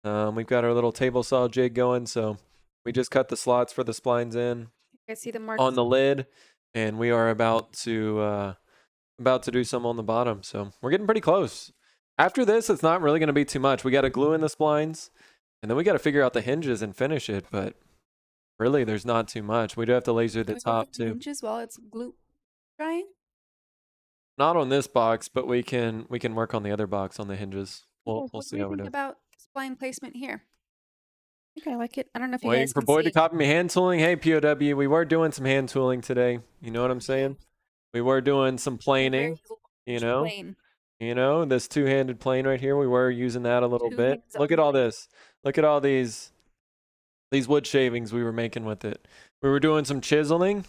We've got our little table saw jig going, so we just cut the slots for the splines in I see the marks on the lid, and we are about to do some on the bottom. So we're getting pretty close. After this, it's not really going to be too much. We got to glue in the splines, and then we got to figure out the hinges and finish it. But really, there's not too much. We do have to laser the top too. Hinges while it's glue drying. Not on this box, but we can work on the other box on the hinges. We'll What see do how we think do. about spline placement here? I think I like it. I don't know if you Waiting guys for can Boyd to see. copy me hand tooling. Hey, POW, we were doing some hand tooling today. You know what I'm saying? We were doing some planing, Very you know? plain. This two-handed plane right here, we were using that a little Two bit. hands Look at all only. this. Look at all these wood shavings we were making with it. We were doing some chiseling,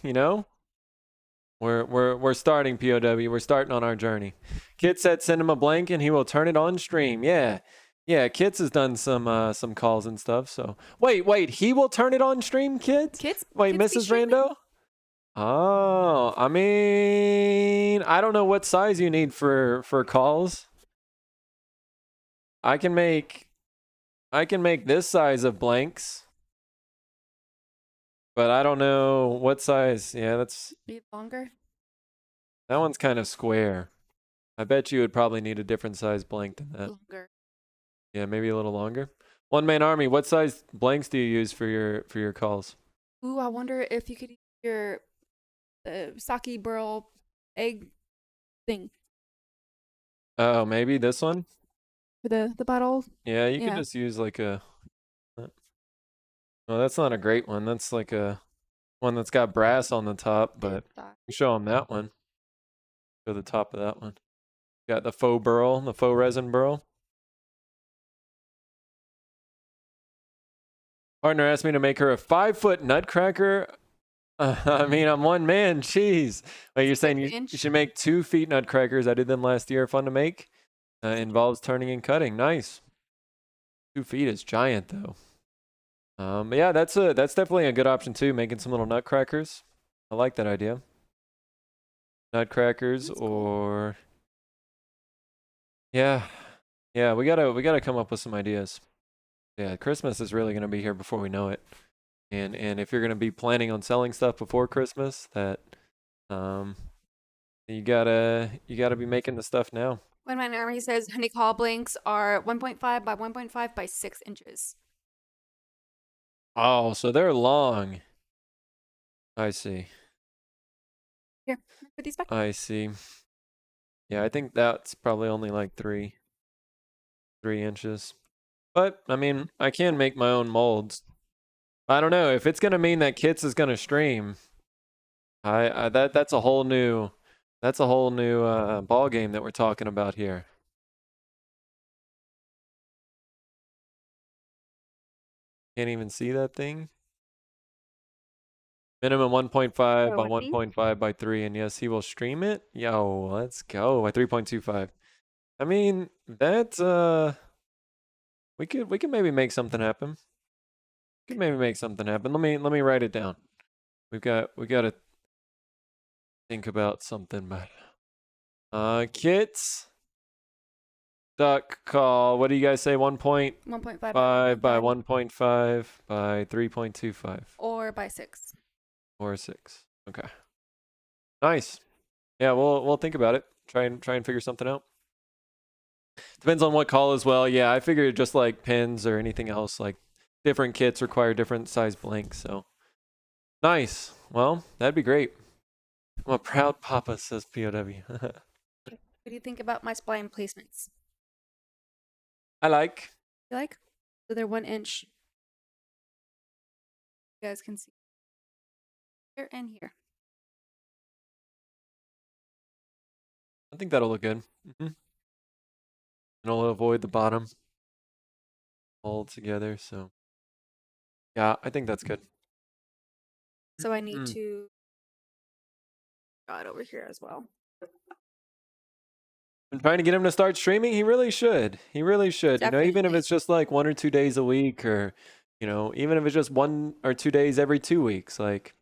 We're starting, POW. We're starting on our journey. Kit said send him a blank and he will turn it on stream. Yeah. Yeah, Kits has done some calls and stuff. So wait, he will turn it on stream, Kit? Kids. Wait, kids be Mrs. streaming? Rando? Oh, I mean, I don't know what size you need for calls. I can make this size of blanks. But I don't know what size. Yeah, Be longer. that one's kind of square. I bet you would probably need a different size blank than that. Longer. Yeah, maybe a little longer. One man army, what size blanks do you use for your calls? Ooh, I wonder if you could use your sake burl egg thing Oh, maybe this one? for the bottle. Yeah, you Yeah. could just use like a well, that's not a great one. That's like a one that's got brass on the top, but you show them that one. Show the top of that one. Got the faux burl, the faux resin burl. Partner asked me to make her a 5-foot nutcracker. I mean, I'm one man. Jeez. Wait, you're saying you should make 2 feet nutcrackers? I did them last year. Fun to make. Involves turning and cutting. Nice. 2 feet is giant though. But yeah, that's definitely a good option too. Making some little nutcrackers. I like that idea. Nutcrackers or yeah, we gotta come up with some ideas. Yeah, Christmas is really gonna be here before we know it. And if you're gonna be planning on selling stuff before Christmas, that you gotta be making the stuff now. When my army says honey call blanks are 1.5 by 1.5 by 6 inches. Oh, so they're long. I see. Here, put these back. I see. Yeah, I think that's probably only like 3 inches. But I mean, I can make my own molds. I don't know if it's gonna mean that Kits is gonna stream. That's a whole new ball game that we're talking about here. Can't even see that thing. Minimum 1.5 by Oh, with me? 1.5 by 3, and yes, he will stream it. Yo, let's go by 3.25. I mean, that's we could maybe make something happen. We could maybe make something happen. Let me write it down. We got to think about something, but Kits duck call. What do you guys say? 1.5 1.5 by 1.5 by 3.25 or by 6. or 6. Okay. Nice. Yeah, we'll think about it. Try and figure something out. Depends on what call as well. Yeah, I figured just like pins or anything else, like different kits require different size blanks. So nice. Well, that'd be great. I'm a proud papa, says POW. What do you think about my spline placements? I like. You like? So they're 1 inch. You guys can see here and here. I think that'll look good. And it'll avoid the bottom altogether. So yeah, I think that's good. So I need to draw it over here as well. I'm trying to get him to start streaming. He really should. He really should. You know, even if Definitely. it's just like 1 or 2 days a week, or you know, even if it's just 1 or 2 days every 2 weeks, like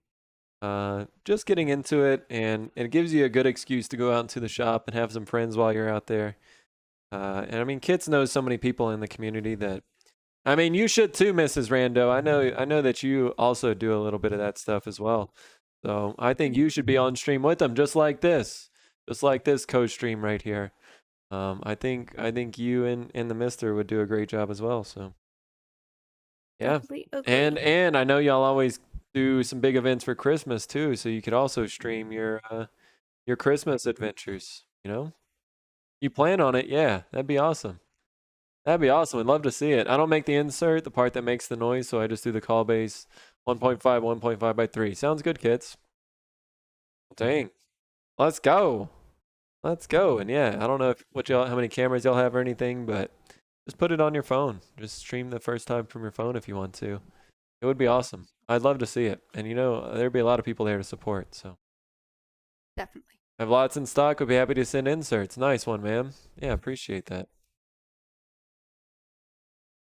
just getting into it, and it gives you a good excuse to go out into the shop and have some friends while you're out there. And I mean, Kits knows so many people in the community that, I mean, you should too, Mrs. Rando. I know that you also do a little bit of that stuff as well. So I think you should be on stream with them, just like this co-stream right here. I think you and the Mister would do a great job as well. So yeah, Definitely agree. and I know y'all always do some big events for Christmas too, so you could also stream your Christmas adventures. You know, you plan on it, yeah, that'd be awesome. That'd be awesome. I'd love to see it. I don't make the insert, the part that makes the noise, so I just do the call base 1.5, 1.5 by 3. Sounds good, kids. Dang. Let's go. Let's go. And yeah, I don't know how many cameras y'all have or anything, but just put it on your phone. Just stream the first time from your phone if you want to. It would be awesome. I'd love to see it. And you know, there'd be a lot of people there to support, so. Definitely. I have lots in stock. Would be happy to send inserts. Nice one, ma'am. Yeah, appreciate that.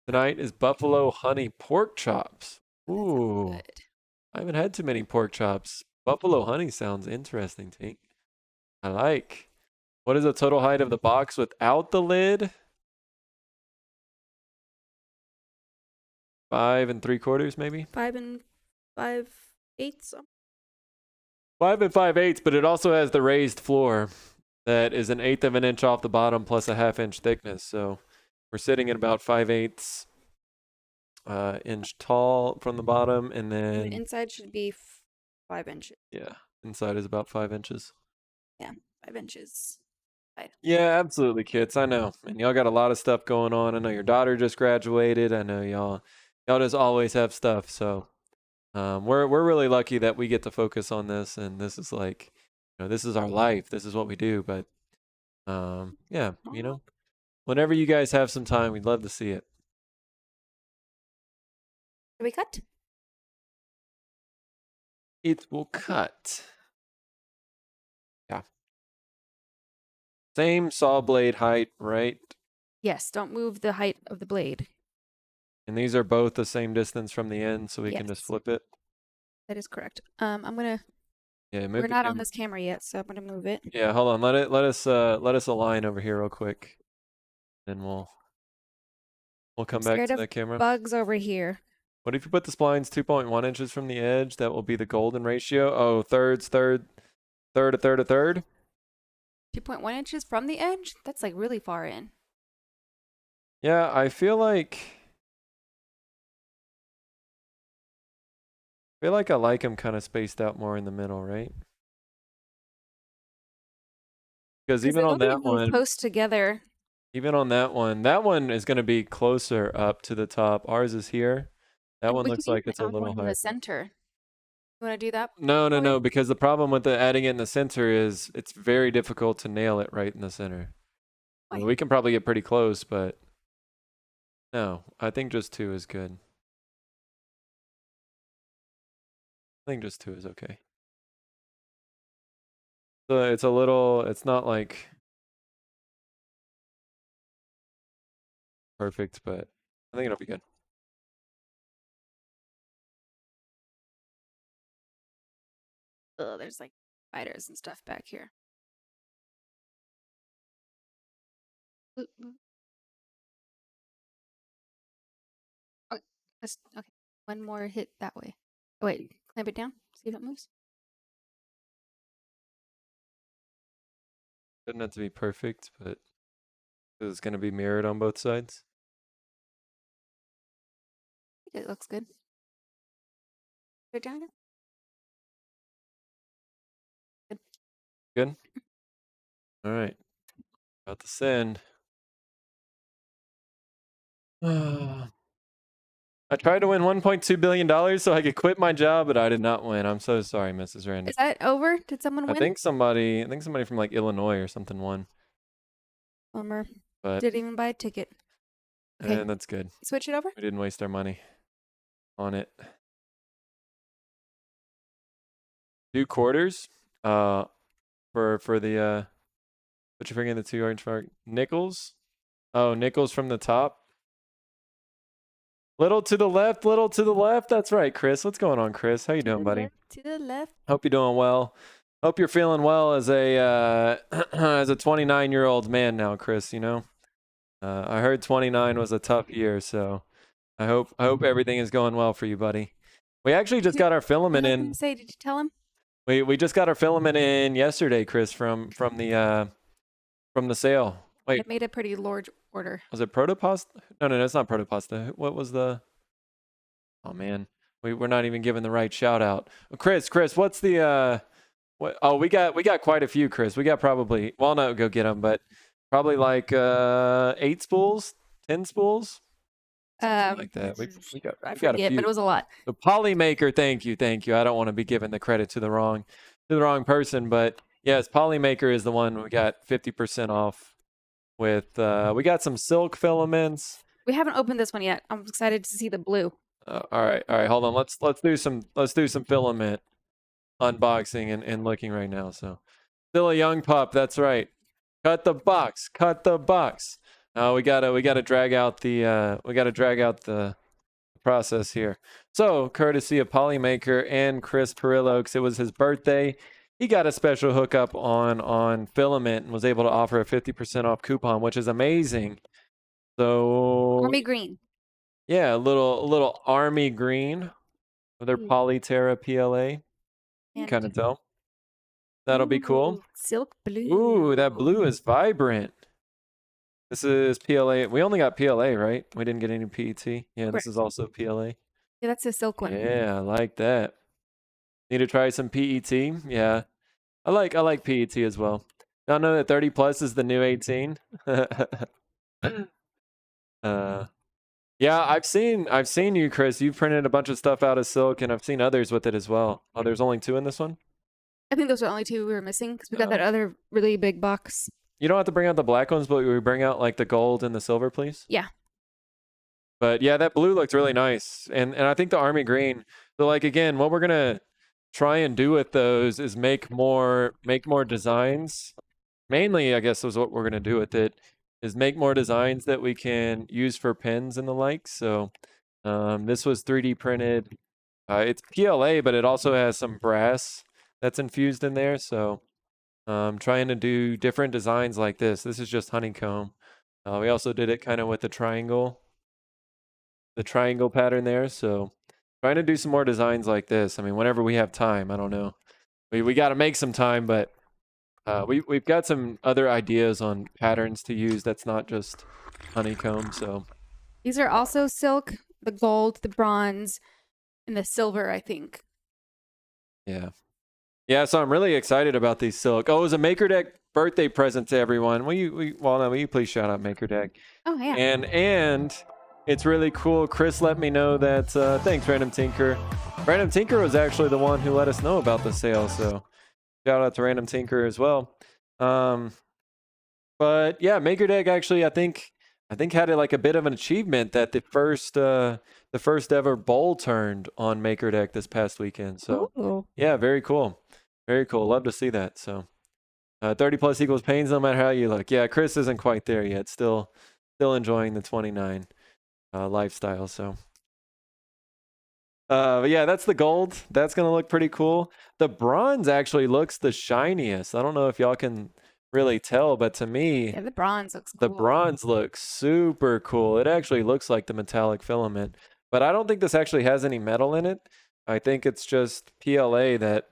Tonight is buffalo honey pork chops. Ooh, Good. I haven't had too many pork chops. Buffalo honey sounds interesting, Tink. I like. What is the total height of the box without the lid? 5 3/4, maybe? 5 5/8. 5 5/8, but it also has the raised floor that is 1/8 of an inch off the bottom plus a 1/2 inch thickness. So we're sitting at about 5/8 inch tall from the bottom, and then The inside should be 5 inches. yeah, inside is about 5 inches. Yeah, 5 inches. Yeah, absolutely, kids. I know, and y'all got a lot of stuff going on. I know your daughter just graduated. I know y'all just always have stuff. So we're really lucky that we get to focus on this, and this is like, you know, this is our life. This is what we do. But yeah, you know, whenever you guys have some time, we'd love to see it. Do we cut? It will cut. Yeah. Same saw blade height, right? Yes, don't move the height of the blade. And these are both the same distance from the end, so we can just Yes. flip it. That is correct. I'm gonna. Yeah, move We're the not on camera. this camera yet, so I'm gonna move it. Yeah, hold on. Let us align over here real quick. Then we'll come back Scared to of that camera. bugs over here. What if you put the splines 2.1 inches from the edge? That will be the golden ratio. Oh, third, a third. 2.1 inches from the edge? That's like really far in. Yeah, I feel like I like them kind of spaced out more in the middle, right? Because even on that one, close together. even on that one is going to be closer up to the top. Ours is here. That And one we looks can like even it's a add little one in high. the center. You want to do that? No, no, Chloe? no, because the problem with the adding it in the center is it's very difficult to nail it right in the center. I mean, Why? we can probably get pretty close, but no, I think just 2 is good. I think just 2 is okay. So it's a little, it's not like perfect, but I think it'll be good. Oh, there's like spiders and stuff back here. Oop, oop. Okay, okay. One more hit that way. Oh, wait, clamp it down. See if it moves. Doesn't have to be perfect, but it's going to be mirrored on both sides. I think it looks good. Put it down again. Good? All right. About to send. I tried to win $1.2 billion so I could quit my job, but I did not win. I'm so sorry, Mrs. Randy. Is that over? Did someone I win? think somebody from like Illinois or something won, Bummer. but Didn't even buy a ticket. Okay, and that's good. switch it over. We didn't waste our money on it. 2 quarters. For the put your finger in the 2 orange mark. Nickels. Oh, nickels from the top. Little to the left, little to the left. That's right, Chris. What's going on, Chris? How you doing, buddy? To the left. Hope you're doing well. Hope you're feeling well as a as a 29-year-old man now, Chris. You know, I heard 29 was a tough year, so I hope everything is going well for you, buddy. We actually just got our filament I was gonna in. say, did you tell him? We just got our filament in yesterday, Chris, from the sale. Wait, I made a pretty large order. was it protopasta? No, it's not protopasta. What was the? Oh man, we're not even giving the right shout out. Chris, what's the what? Oh, we got quite a few, Chris. We got probably, well, no, go get them, but probably like 8 spools, 10 spools, something like that. We got I a forget, few. but it was a lot. The Polymaker, thank you. I don't want to be giving the credit to the wrong person, but yes, Polymaker is the one we got 50% off with. We got some silk filaments. We haven't opened this one yet. I'm excited to see the blue. All right, hold on. Let's do some filament unboxing and looking right now. So, still a young pup. That's right. Cut the box. We gotta drag out the process here. So, courtesy of Polymaker and Chris Perillo, because it was his birthday, he got a special hookup on filament and was able to offer a 50% off coupon, which is amazing. So, Army green. yeah, a little army green with their Polyterra PLA. You can And kind of tell. That'll be cool. ooh, silk blue. Ooh, that blue is vibrant. This is PLA. We only got PLA, right? We didn't get any PET. Yeah, this Correct. is also PLA. Yeah, that's a silk one. Yeah, I like that. Need to try some PET. Yeah, I like PET as well. Y'all know that 30 plus is the new 18. Yeah, I've seen you, Chris. You've printed a bunch of stuff out of silk, and I've seen others with it as well. Oh, there's only 2 in this one? I think those are the only 2 we were missing because we got that other really big box. You don't have to bring out the black ones, but we bring out like the gold and the silver, please. Yeah. But yeah, that blue looked really nice, and I think the army green. So like again, what we're gonna try and do with those is make more designs. Mainly, I guess is what we're gonna do with it is make more designs that we can use for pens and the like. So this was 3D printed. It's PLA, but it also has some brass that's infused in there. So trying to do different designs like this. This is just honeycomb. We also did it kind of with the triangle pattern there. So trying to do some more designs like this. I mean, whenever we have time, I don't know. We got to make some time, but we've got some other ideas on patterns to use that's not just honeycomb. So These are also silk, the gold, the bronze, and the silver, I think. yeah, so I'm really excited about these silk. Oh, it was a Maker Deck birthday present to everyone. Will you please shout out Maker Deck? Oh, yeah. And It's really cool. Chris let me know that. Thanks, Random Tinker. Random Tinker was actually the one who let us know about the sale, so shout out to Random Tinker as well. But yeah, Maker Deck actually, I think had like a bit of an achievement that the first ever bowl turned on Maker Deck this past weekend. So Ooh. yeah, very cool, very cool. Love to see that. So 30 plus equals pains no matter how you look. Yeah, Chris isn't quite there yet. Still enjoying the 29 lifestyle. So. But yeah, that's the gold. That's gonna look pretty cool. The bronze actually looks the shiniest. I don't know if y'all can really tell, but to me, Yeah, the bronze looks the cool. bronze looks super cool. It actually looks like the metallic filament, but I don't think this actually has any metal in it. I think it's just PLA that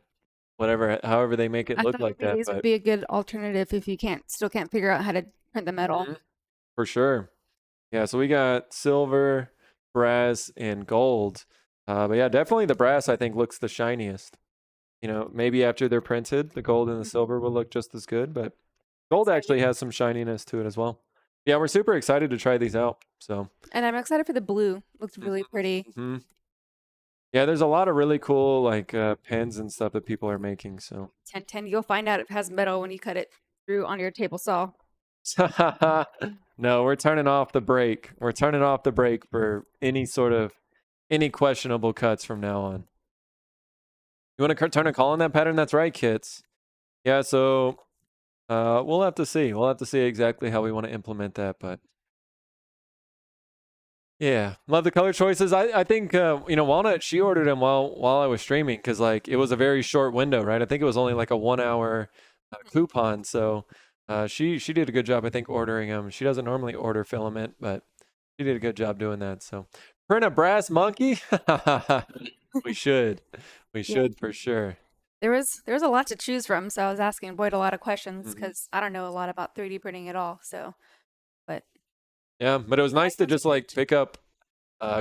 however they make it I look thought like that. these But would be a good alternative if you still can't figure out how to print the metal. Mhm. For sure. Yeah, so we got silver, brass, and gold. But yeah, definitely the brass I think looks the shiniest. You know, maybe after they're printed, the gold and the silver will look just as good, but gold actually has some shininess to it as well. Yeah, we're super excited to try these out. So, And I'm excited for the blue. Looks really pretty. mhm. Yeah, there's a lot of really cool like pens and stuff that people are making. So, 1010, you'll find out it has metal when you cut it through on your table saw. no, we're turning off the brake. We're turning off the brake for any questionable cuts from now on. You want to turn a call on that pattern? That's right, kits. Yeah, so we'll have to see. We'll have to see exactly how we want to implement that, but yeah, love the color choices. I think Walnut, she ordered them while I was streaming because like it was a very short window, right? I think it was only like a 1 hour coupon, so she did a good job, I think, ordering them. She doesn't normally order filament, but she did a good job doing that. So print a brass monkey. We should for sure. There was a lot to choose from, so I was asking Boyd a lot of questions Mhm. because I don't know a lot about 3D printing at all. So, but Yeah, but it was nice to sounds just like great. pick up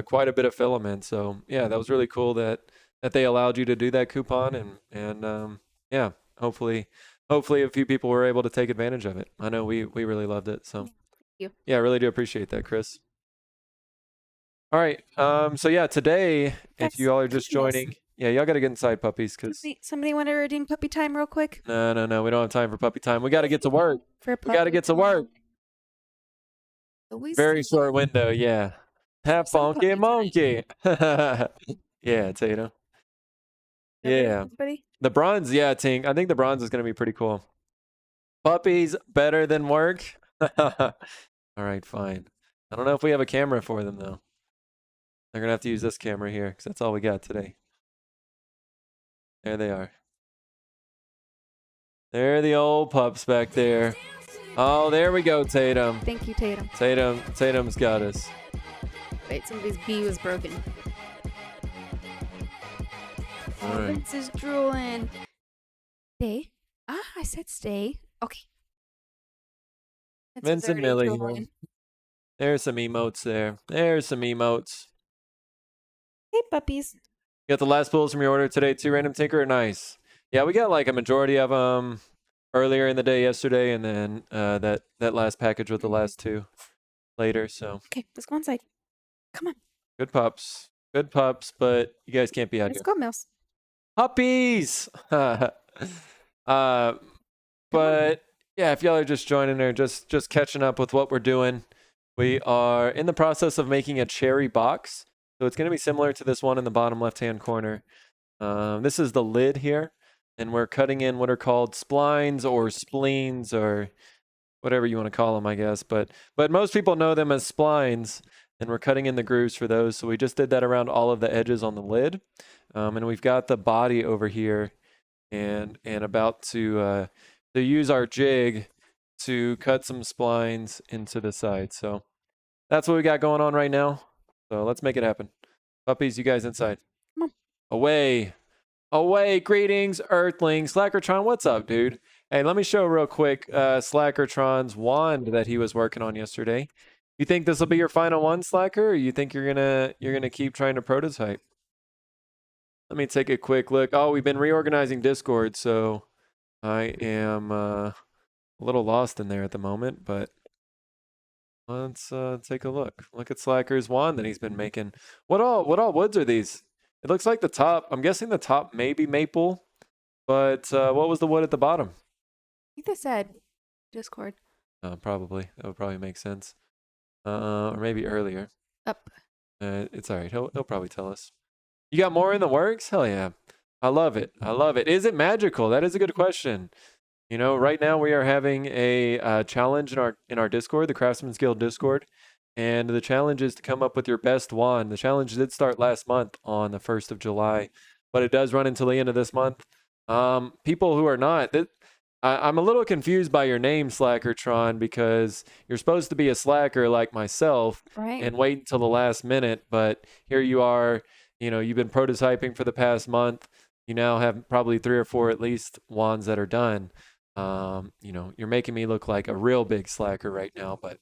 quite a bit of filament. So yeah, that was really cool that they allowed you to do that coupon and yeah, hopefully a few people were able to take advantage of it. I know we really loved it. So you. yeah, I really do appreciate that, Chris. All right. So yeah, today, if Guys, you all are just puppy meals. joining, yeah, y'all got to get inside, puppies, because Somebody want to redeem puppy time real quick? no, we don't have time for puppy time. We got to get to work. For We got to puppy get to time. work. Always Very short window, yeah. Have Some funky puppy monkey. Yeah, Tatum. Yeah. Everybody? The bronze, yeah, Tink. I think the bronze is going to be pretty cool. Puppies better than work. All right, fine. I don't know if we have a camera for them, though. They're going to have to use this camera here because that's all we got today. There they are. There are the old pups back there. Oh, there we go, Tatum. Thank you, Tatum. Tatum's got us. Wait, somebody's bee was broken. All right. Vince is drooling. Stay. I said stay. Okay. Vince is and already Millie here. drooling. There's some emotes there. There's some emotes. Hey, puppies. You got the last pulls from your order today too, Random Tinker? Nice. Yeah, we got like a majority of them earlier in the day yesterday, and then that last package with the last two later. So Okay, let's go inside. Come on. good pups, but you guys can't be out Let's here. go, Mills. Puppies. But yeah, if y'all are just joining or just catching up with what we're doing, we are in the process of making a cherry box. So it's going to be similar to this one in the bottom left-hand corner. This is the lid here, and we're cutting in what are called splines or spleens or whatever you want to call them, I guess. But most people know them as splines, and we're cutting in the grooves for those. So we just did that around all of the edges on the lid, and we've got the body over here, and about to use our jig to cut some splines into the side. So that's what we got going on right now. So let's make it happen. Puppies, you guys inside. Come on. Away. Greetings, Earthlings. Slackertron, what's up, dude? Hey, let me show real quick Slackertron's wand that he was working on yesterday. You think this will be your final one, Slacker, or you think you're gonna keep trying to prototype? Let me take a quick look. Oh, we've been reorganizing Discord, so I am a little lost in there at the moment, but Let's take a look. Look at Slacker's wand that he's been making. What all woods are these? It looks like the top. I'm guessing the top may be maple, but what was the wood at the bottom? I think they said Discord. Probably. That would probably make sense. Or maybe earlier. Up. It's all right. He'll probably tell us. You got more in the works? Hell yeah. I love it. I love it. Is it magical? That is a good question. You know, right now we are having a challenge in our Discord, the Craftsman's Guild Discord, and the challenge is to come up with your best wand. The challenge did start last month on the 1st of July, but it does run until the end of this month. People who are not, I'm a little confused by your name, Slackertron, because you're supposed to be a slacker like myself Right. and wait until the last minute, but here you are, you know, you've been prototyping for the past month. You now have probably 3 or 4 at least wands that are done. You know, you're making me look like a real big slacker right now, but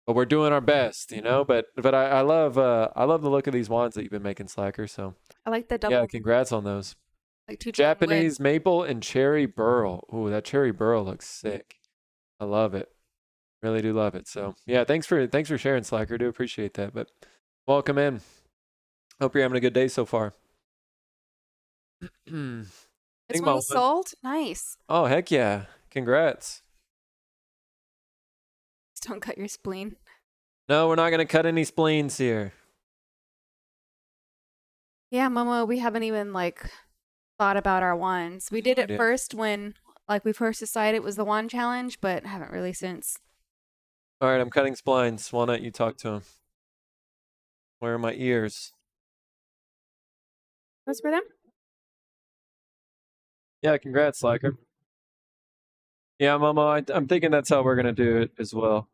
we're doing our best, you know. But I love the look of these wands that you've been making, Slacker. So I like the double. yeah, congrats on those. Like 2 chicken Japanese lids. maple and cherry burl. Ooh, that cherry burl looks sick. I love it. Really do love it. So yeah, thanks for sharing, Slacker. Do appreciate that. But welcome in. Hope you're having a good day so far. This Think one about was sold. Nice. Oh heck yeah! Congrats. Just don't cut your spleen. No, we're not gonna cut any spleens here. Yeah, Momo, we haven't even like thought about our wands. We did it Yeah. first when like we first decided it was the wand challenge, but haven't really since. All right, I'm cutting splines. Walnut, you talk to him. Where are my ears? Those for them? Yeah, congrats, Slacker. Yeah, Momo, I'm thinking that's how we're gonna do it as well.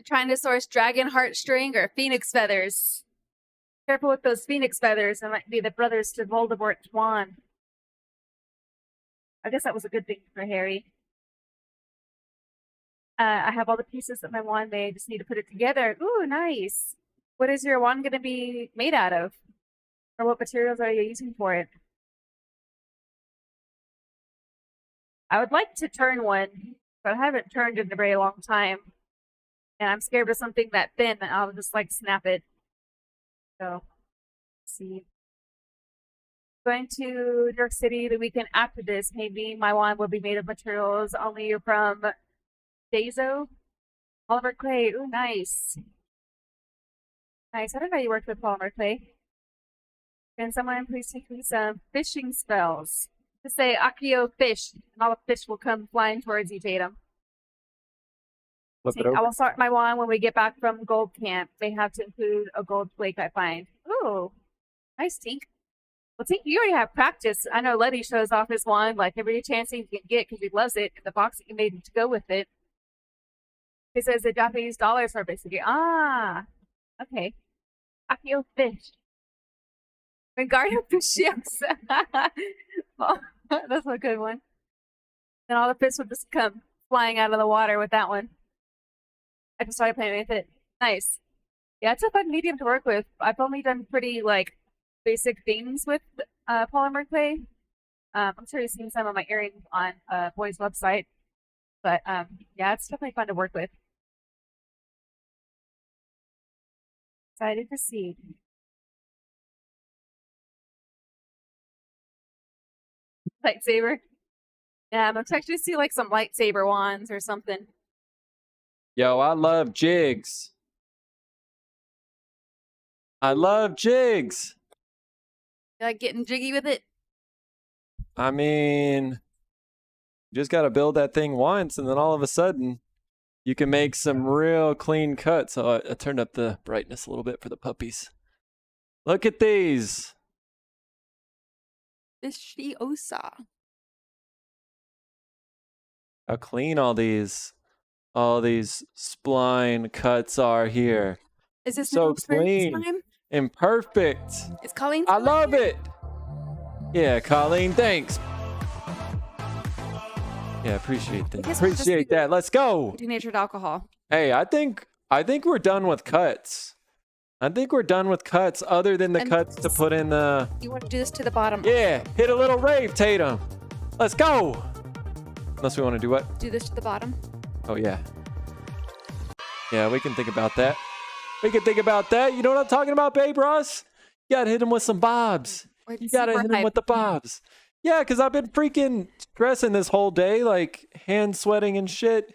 Trying to source dragon heartstring or phoenix feathers. Careful with those phoenix feathers. It might be the brothers to Voldemort's wand. I guess that was a good thing for Harry. I have all the pieces that my wand made. I just need to put it together. Ooh, nice. What is your wand going to be made out of? Or what materials are you using for it? I would like to turn one, but I haven't turned in a very long time. And I'm scared of something that thin that I'll just like snap it. So, let's see. Going to New York City the weekend after this. Maybe my wand will be made of materials only from Dazo. Oliver Clay. Ooh, nice. Nice. I don't know you worked with Oliver Clay. Can someone please take me some fishing spells? Just say Akio fish, and all the fish will come flying towards you, Tatum. Flip it I over. will start my wand when we get back from gold camp. They have to include a gold flake, I find. Ooh, nice, Tink. Well, Tink, you already have practice. I know Letty shows off his wand like every chance he can get because he loves it. The box that you made to go with it. He says the Japanese dollars are basically. Ah, okay. Akio fish. Wingardium Leviosa. Oh, that's a good one. And all the fish will just come flying out of the water with that one. I just started playing with it. Nice. Yeah, it's a fun medium to work with. I've only done pretty like basic things with polymer clay. I'm sure you've seen some of my earrings on Boy's website. But yeah, it's definitely fun to work with. Excited to see. Lightsaber. Yeah, I'm expecting to see like some lightsaber wands or something. Yo, I love jigs. I love jigs. You like getting jiggy with it? I mean, you just got to build that thing once, and then all of a sudden, you can make some real clean cuts. So I turned up the brightness a little bit for the puppies. Look at these. Vestiosa. How clean all these spline cuts are here. Is this So new experience clean. time? And perfect. Is Colleen? I still love here? it. Yeah, Colleen, thanks. Yeah, appreciate that. I guess we'll just Appreciate do that. Let's go. Denatured alcohol. Hey, I think we're done with cuts. I think we're done with cuts other than the And cuts to put in the... You want to do this to the bottom? Yeah, hit a little rave, Tatum. Let's go. Unless we want to do what? Do this to the bottom. Oh, yeah. Yeah, we can think about that. We can think about that. You know what I'm talking about, babe, Ross? You gotta hit him with some bobs. We're You gotta super hit him hyped. with the bobs. Yeah, because I've been freaking stressing this whole day, like hand sweating and shit.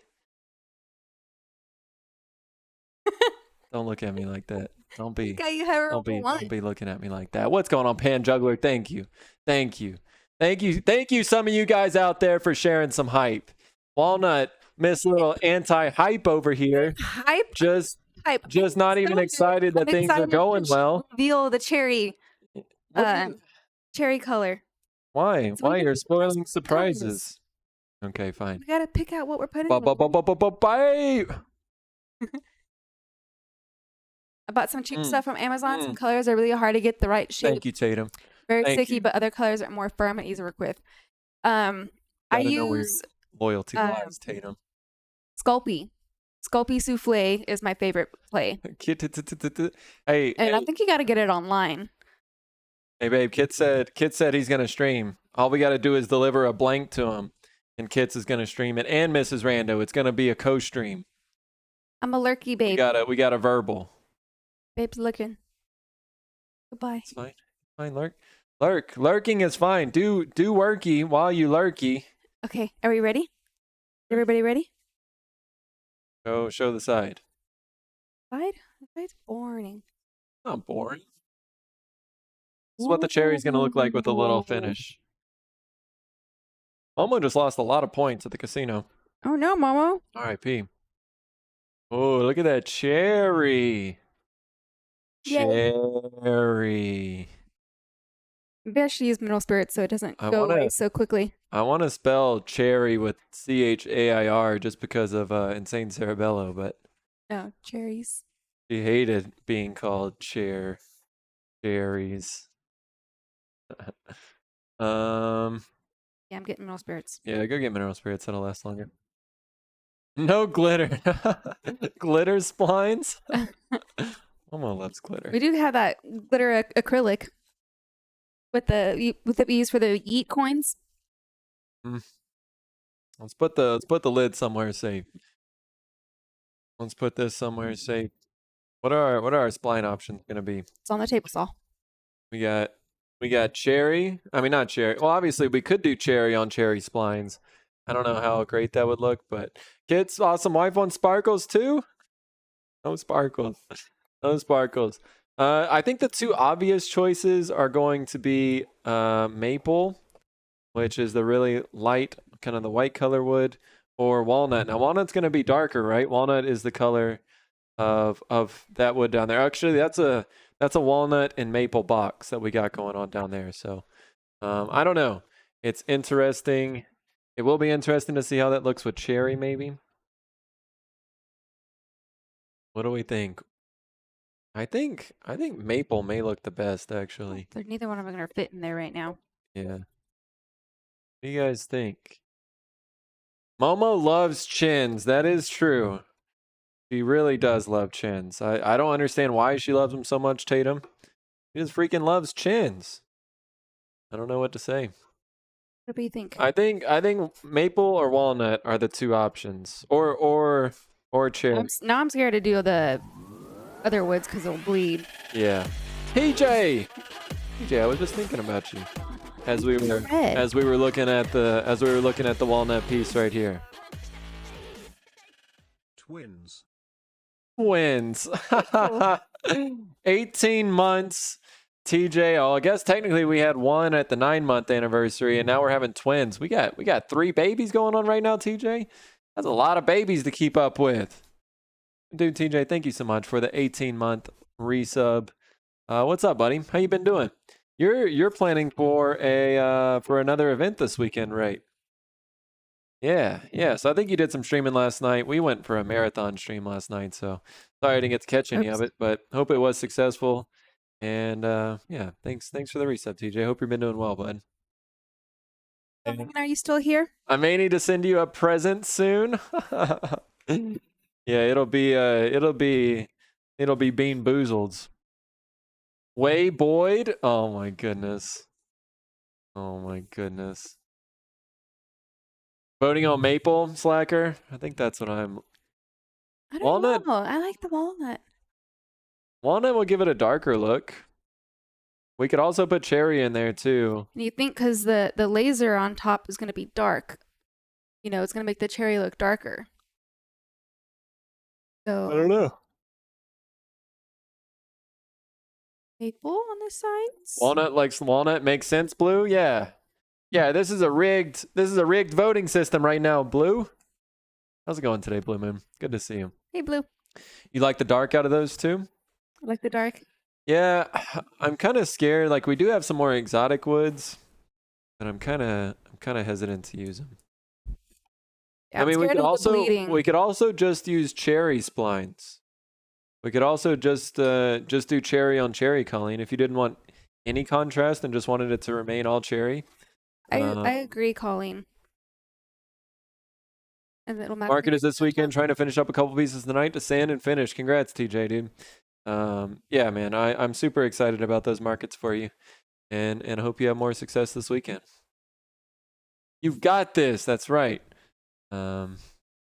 Don't look at me like that. Don't be. Got you however Don't you want. be looking at me like that. What's going on, Pan Juggler? Thank you. Thank you. Thank you. Thank you, some of you guys out there, for sharing some hype. Walnut, Miss Little anti-hype over here. Hype. Just Hype. not So even good. excited that I'm things are excited going to well. reveal the cherry, What do you- cherry color. Why? So we Why can you're pick spoiling those surprises? Okay, fine. We gotta pick out what we're putting. Bye. I bought some cheap Mm. stuff from Amazon. Some Mm. colors are really hard to get the right shape. Thank you, Tatum. Very Thank sticky, you. but other colors are more firm and easy to work with. I Gotta know where your use loyalty lies, Tatum. Sculpey. Sculpey souffle is my favorite play, Hey, and I think you got to get it online. hey, babe. Kit said he's gonna stream. All we gotta do is deliver a blank to him, and Kits is gonna stream it. And Mrs. Rando, it's gonna be a co-stream. I'm a lurky babe. We got a verbal. Babe's looking. Goodbye. It's fine. Fine, lurking is fine. Do worky while you lurky. Okay, are we ready? Everybody ready? Go show the side. Side's boring. Not boring. This is what the cherry's gonna look like with a little finish. Momo just lost a lot of points at the casino. Oh no, Momo. R.I.P. Oh, look at that cherry. Yay. Cherry. Maybe I should use mineral spirits so it doesn't I go wanna- away so quickly. I want to spell cherry with CHAIR just because of Insane Cerebello, but No, cherries. she hated being called cherries. Yeah, I'm getting mineral spirits. Yeah, go get mineral spirits. That'll last longer. No glitter. Glitter splines. Momo loves glitter. We do have that glitter acrylic with the we use for the yeet coins. Let's put the lid somewhere safe. Let's put this somewhere safe. What are our spline options gonna be? It's on the table saw. We got cherry. I mean, not cherry. Well, obviously we could do cherry on cherry splines. I don't know how great that would look, but Kids, awesome wife on sparkles too. No sparkles. No sparkles. I think the two obvious choices are going to be maple, which is the really light, kind of the white color wood, or walnut. Now walnut's going to be darker, right? Walnut is the color of that wood down there. Actually, that's a walnut and maple box that we got going on down there. So I don't know. It's interesting. It will be interesting to see how that looks with cherry, maybe. What do we think? I think maple may look the best, actually. Neither one of them are gonna fit in there right now. Yeah. What do you guys think? Momo loves chins. That is true. She really does love chins. I don't understand why she loves them so much, Tatum. She just freaking loves chins. I don't know what to say. What do you think? I think maple or walnut are the two options, or cherry. Now I'm scared to do the other woods because it'll bleed. Yeah. TJ, I was just thinking about you as we were looking at the walnut piece right here. Twins. 18 months. TJ, oh, I guess technically we had one at the 9-month anniversary, and now we're having twins. We got 3 babies going on right now, TJ. That's a lot of babies to keep up with. Dude, TJ, thank you so much for the 18-month resub. What's up, buddy? How you been doing? You're planning for another event this weekend, right? Yeah. So I think you did some streaming last night. We went for a marathon stream last night, so sorry I didn't get to catch any of it, but hope it was successful. And yeah, thanks for the resub, TJ. Hope you've been doing well, bud. Are you still here? I may need to send you a present soon. Yeah, it'll be Bean Boozled. Way Boyd. Oh my goodness. Voting on Maple, Slacker. I think that's what I'm I don't Walnut. know. I like the walnut. Walnut will give it a darker look. We could also put cherry in there too. And you think because the laser on top is going to be dark, you know, it's going to make the cherry look darker. So know. maple on the sides. Walnut likes walnut. Makes sense, Blue? Yeah. Yeah, this is a rigged voting system right now, Blue. How's it going today, Blue Moon? Good to see you. Hey, blue. You like the dark out of those two? I like the dark. Yeah, I'm kind of scared. Like we do have some more exotic woods, but I'm kind of hesitant to use them. Yeah, I mean, we scared could of the bleeding. also just use cherry splines. We could also just do cherry on cherry, Colleen. If you didn't want any contrast and just wanted it to remain all cherry. I agree, Colleen. And it'll match. Market is this weekend, trying to finish up a couple pieces tonight to sand and finish. Congrats, TJ, dude. Yeah, man, I'm super excited about those markets for you, and I hope you have more success this weekend. You've got this. That's right.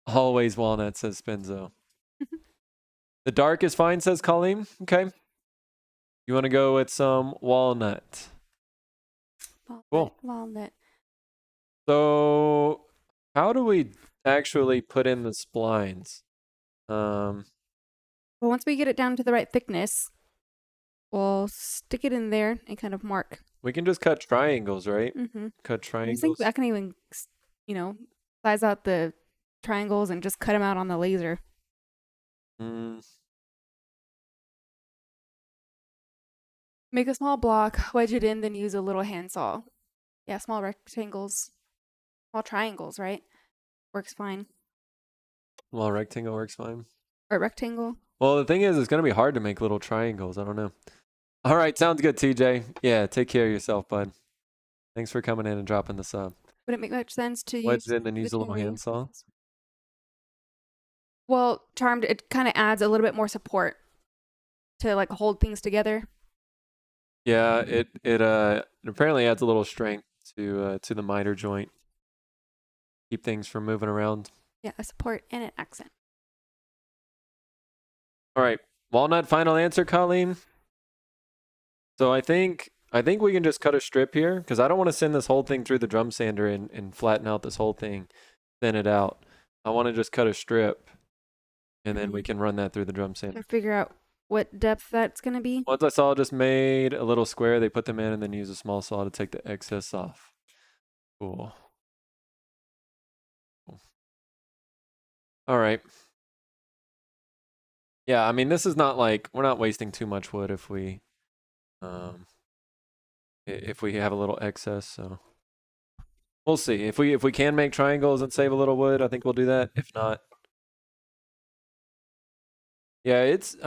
Always walnut, says Spenzo. The dark is fine, says Colleen. Okay. You want to go with some walnut? Cool. Walnut. So, how do we actually put in the splines? Well, once we get it down to the right thickness, we'll stick it in there and kind of mark. We can just cut triangles, right? Mm-hmm. Cut I triangles. think I can even, you know, size out the triangles and just cut them out on the laser. Make a small block, wedge it in, then use a little handsaw. Yeah, small rectangles, small triangles, right? Works fine. Well, rectangle works fine. Or rectangle. Well, the thing is, it's going to be hard to make little triangles. I don't know. All right, sounds good, TJ. Yeah, take care of yourself, bud. Thanks for coming in and dropping the sub. Would it make much sense to Wedge use it in and use a the little cherry? handsaw? Well, charmed, it kind of adds a little bit more support to like hold things together. Yeah, it apparently adds a little strength to the miter joint. Keep things from moving around. Yeah, a support and an accent. All right, walnut. Final answer, Colleen. So I think we can just cut a strip here because I don't want to send this whole thing through the drum sander and flatten out this whole thing, thin it out. I want to just cut a strip, and then we can run that through the drum sander. And figure out what depth that's gonna be. Once I saw just made a little square, they put them in and then use a small saw to take the excess off. Cool. All right. Yeah, I mean, this is not like we're not wasting too much wood if we have a little excess. So we'll see if we can make triangles and save a little wood. I think we'll do that. If not, yeah, it's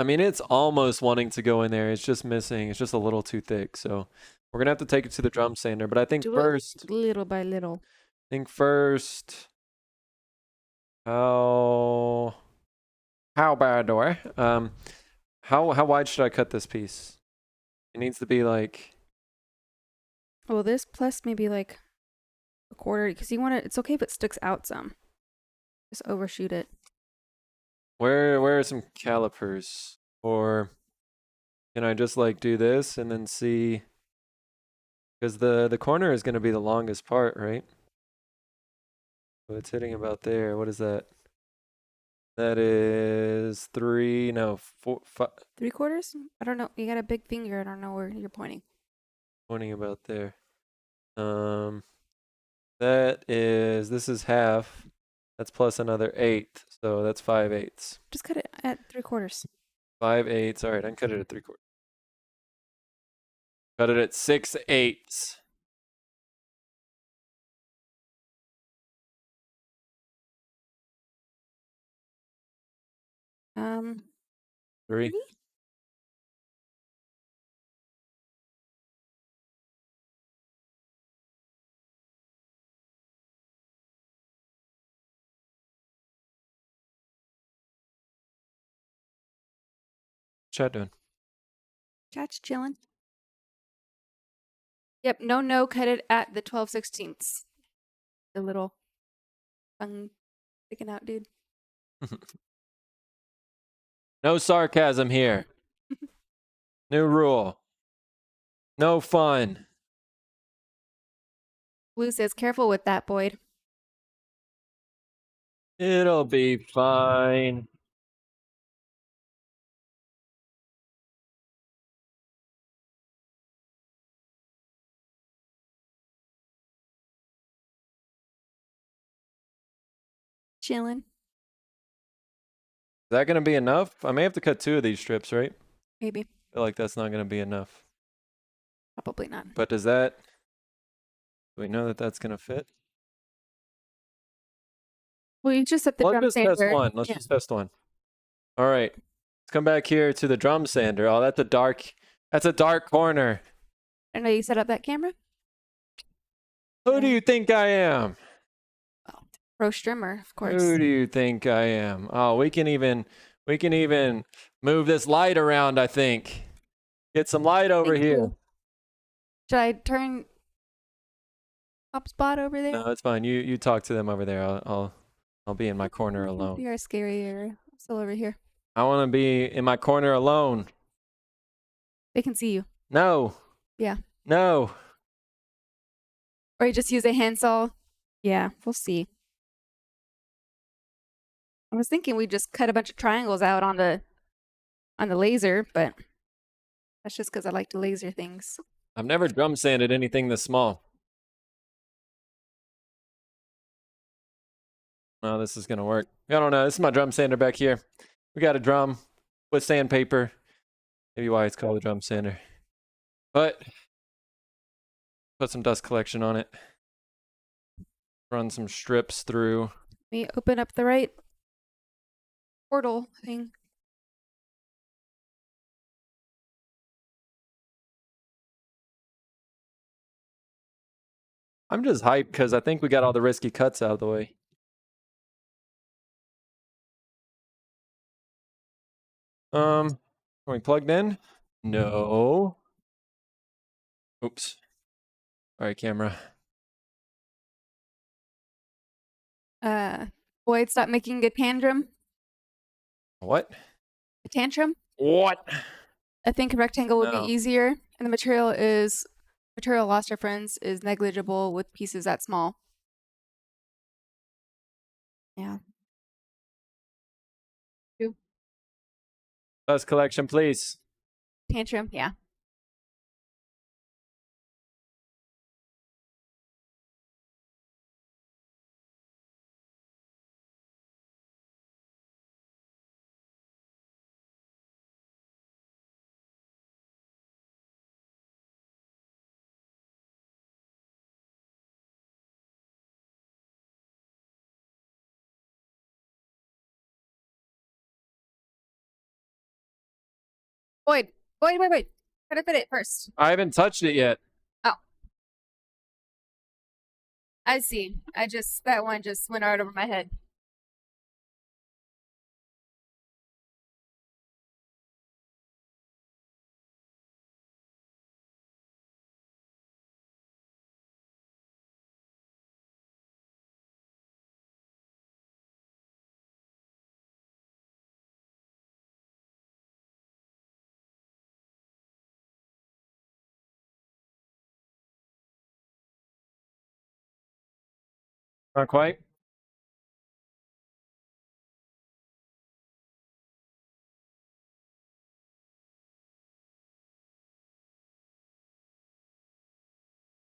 almost wanting to go in there. It's just missing. It's just a little too thick. So we're gonna have to take it to the drum sander. But I think Do first, it little by little. How bad do I? How wide should I cut this piece? It needs to be like. Well, this plus maybe like a quarter, because you want it. It's okay if it sticks out some. Just overshoot it. Where are some calipers? Or can I just like do this and then see? Because the corner is going to be the longest part, right? So it's hitting about there. What is that? That is 3, no, 4, 5. 3/4? I don't know. You got a big finger. I don't know where you're pointing. Pointing about there. This is half. That's plus another 8. So that's 5/8. Just cut it at 3/4. 5/8. All right, I can cut it at 3/4. Cut it at 6/8. Three. Chat doing. Chat's chilling. Yep. No. Cut it at the 12/16. The little tongue sticking out, dude. No sarcasm here. New rule. No fun. Blue says, careful with that, Boyd. It'll be fine. Chilling. Is that going to be enough? I may have to cut 2 of these strips, right? Maybe. I feel like that's not going to be enough. Probably not. But does that... Do we know that that's going to fit? Well, you just set the Let's drum just test sander. one. Let's just test one. All right. Let's come back here to the drum sander. Oh, that's a dark corner. I know you set up that camera. Who do you think I am? Pro strimmer, of course. Who do you think I am? Oh, we can even move this light around, I think. Get some light over Thank here. you. Should I turn top spot over there? No, it's fine. You talk to them over there. I'll be in my corner alone. You are scarier. I'm still over here. I want to be in my corner alone. They can see you. No. Yeah. No. Or you just use a handsaw. Yeah, we'll see. I was thinking we just cut a bunch of triangles out on the laser, but that's just because I like to laser things. I've never drum sanded anything this small. Oh, this is going to work. I don't know. This is my drum sander back here. We got a drum with sandpaper. Maybe why it's called a drum sander. But put some dust collection on it. Run some strips through. Let me open up the right portal thing. I'm just hyped because I think we got all the risky cuts out of the way. Are we plugged in? No. Oops. All right, camera. Boyd, stop making a tantrum. What? A tantrum? What? I think a rectangle would No. be easier, and the material loss difference is negligible with pieces that small. Yeah. Dust collection, please. Tantrum, yeah. Boyd, wait. Try to fit it first. I haven't touched it yet. I see. That one just went right over my head. Not quite.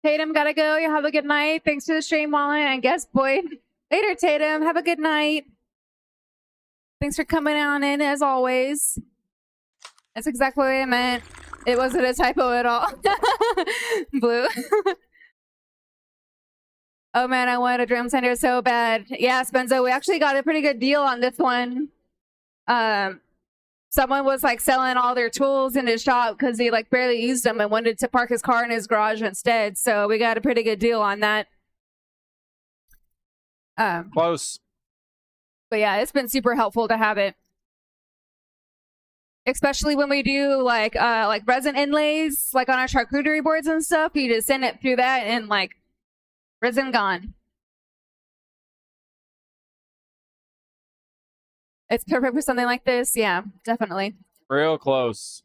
Tatum, gotta go. You have a good night. Thanks for the stream, Wallen, and guest Boyd. Later, Tatum. Have a good night. Thanks for coming on in, as always. That's exactly what I meant. It wasn't a typo at all. Blue. Oh man, I wanted a drum sander so bad. Yeah, Spenzo, we actually got a pretty good deal on this one. Someone was like selling all their tools in his shop because he like barely used them and wanted to park his car in his garage instead. So we got a pretty good deal on that. Close. But yeah, it's been super helpful to have it. Especially when we do like resin inlays, like on our charcuterie boards and stuff. You just send it through that and like resin gone. It's perfect for something like this. Yeah, definitely. Real close.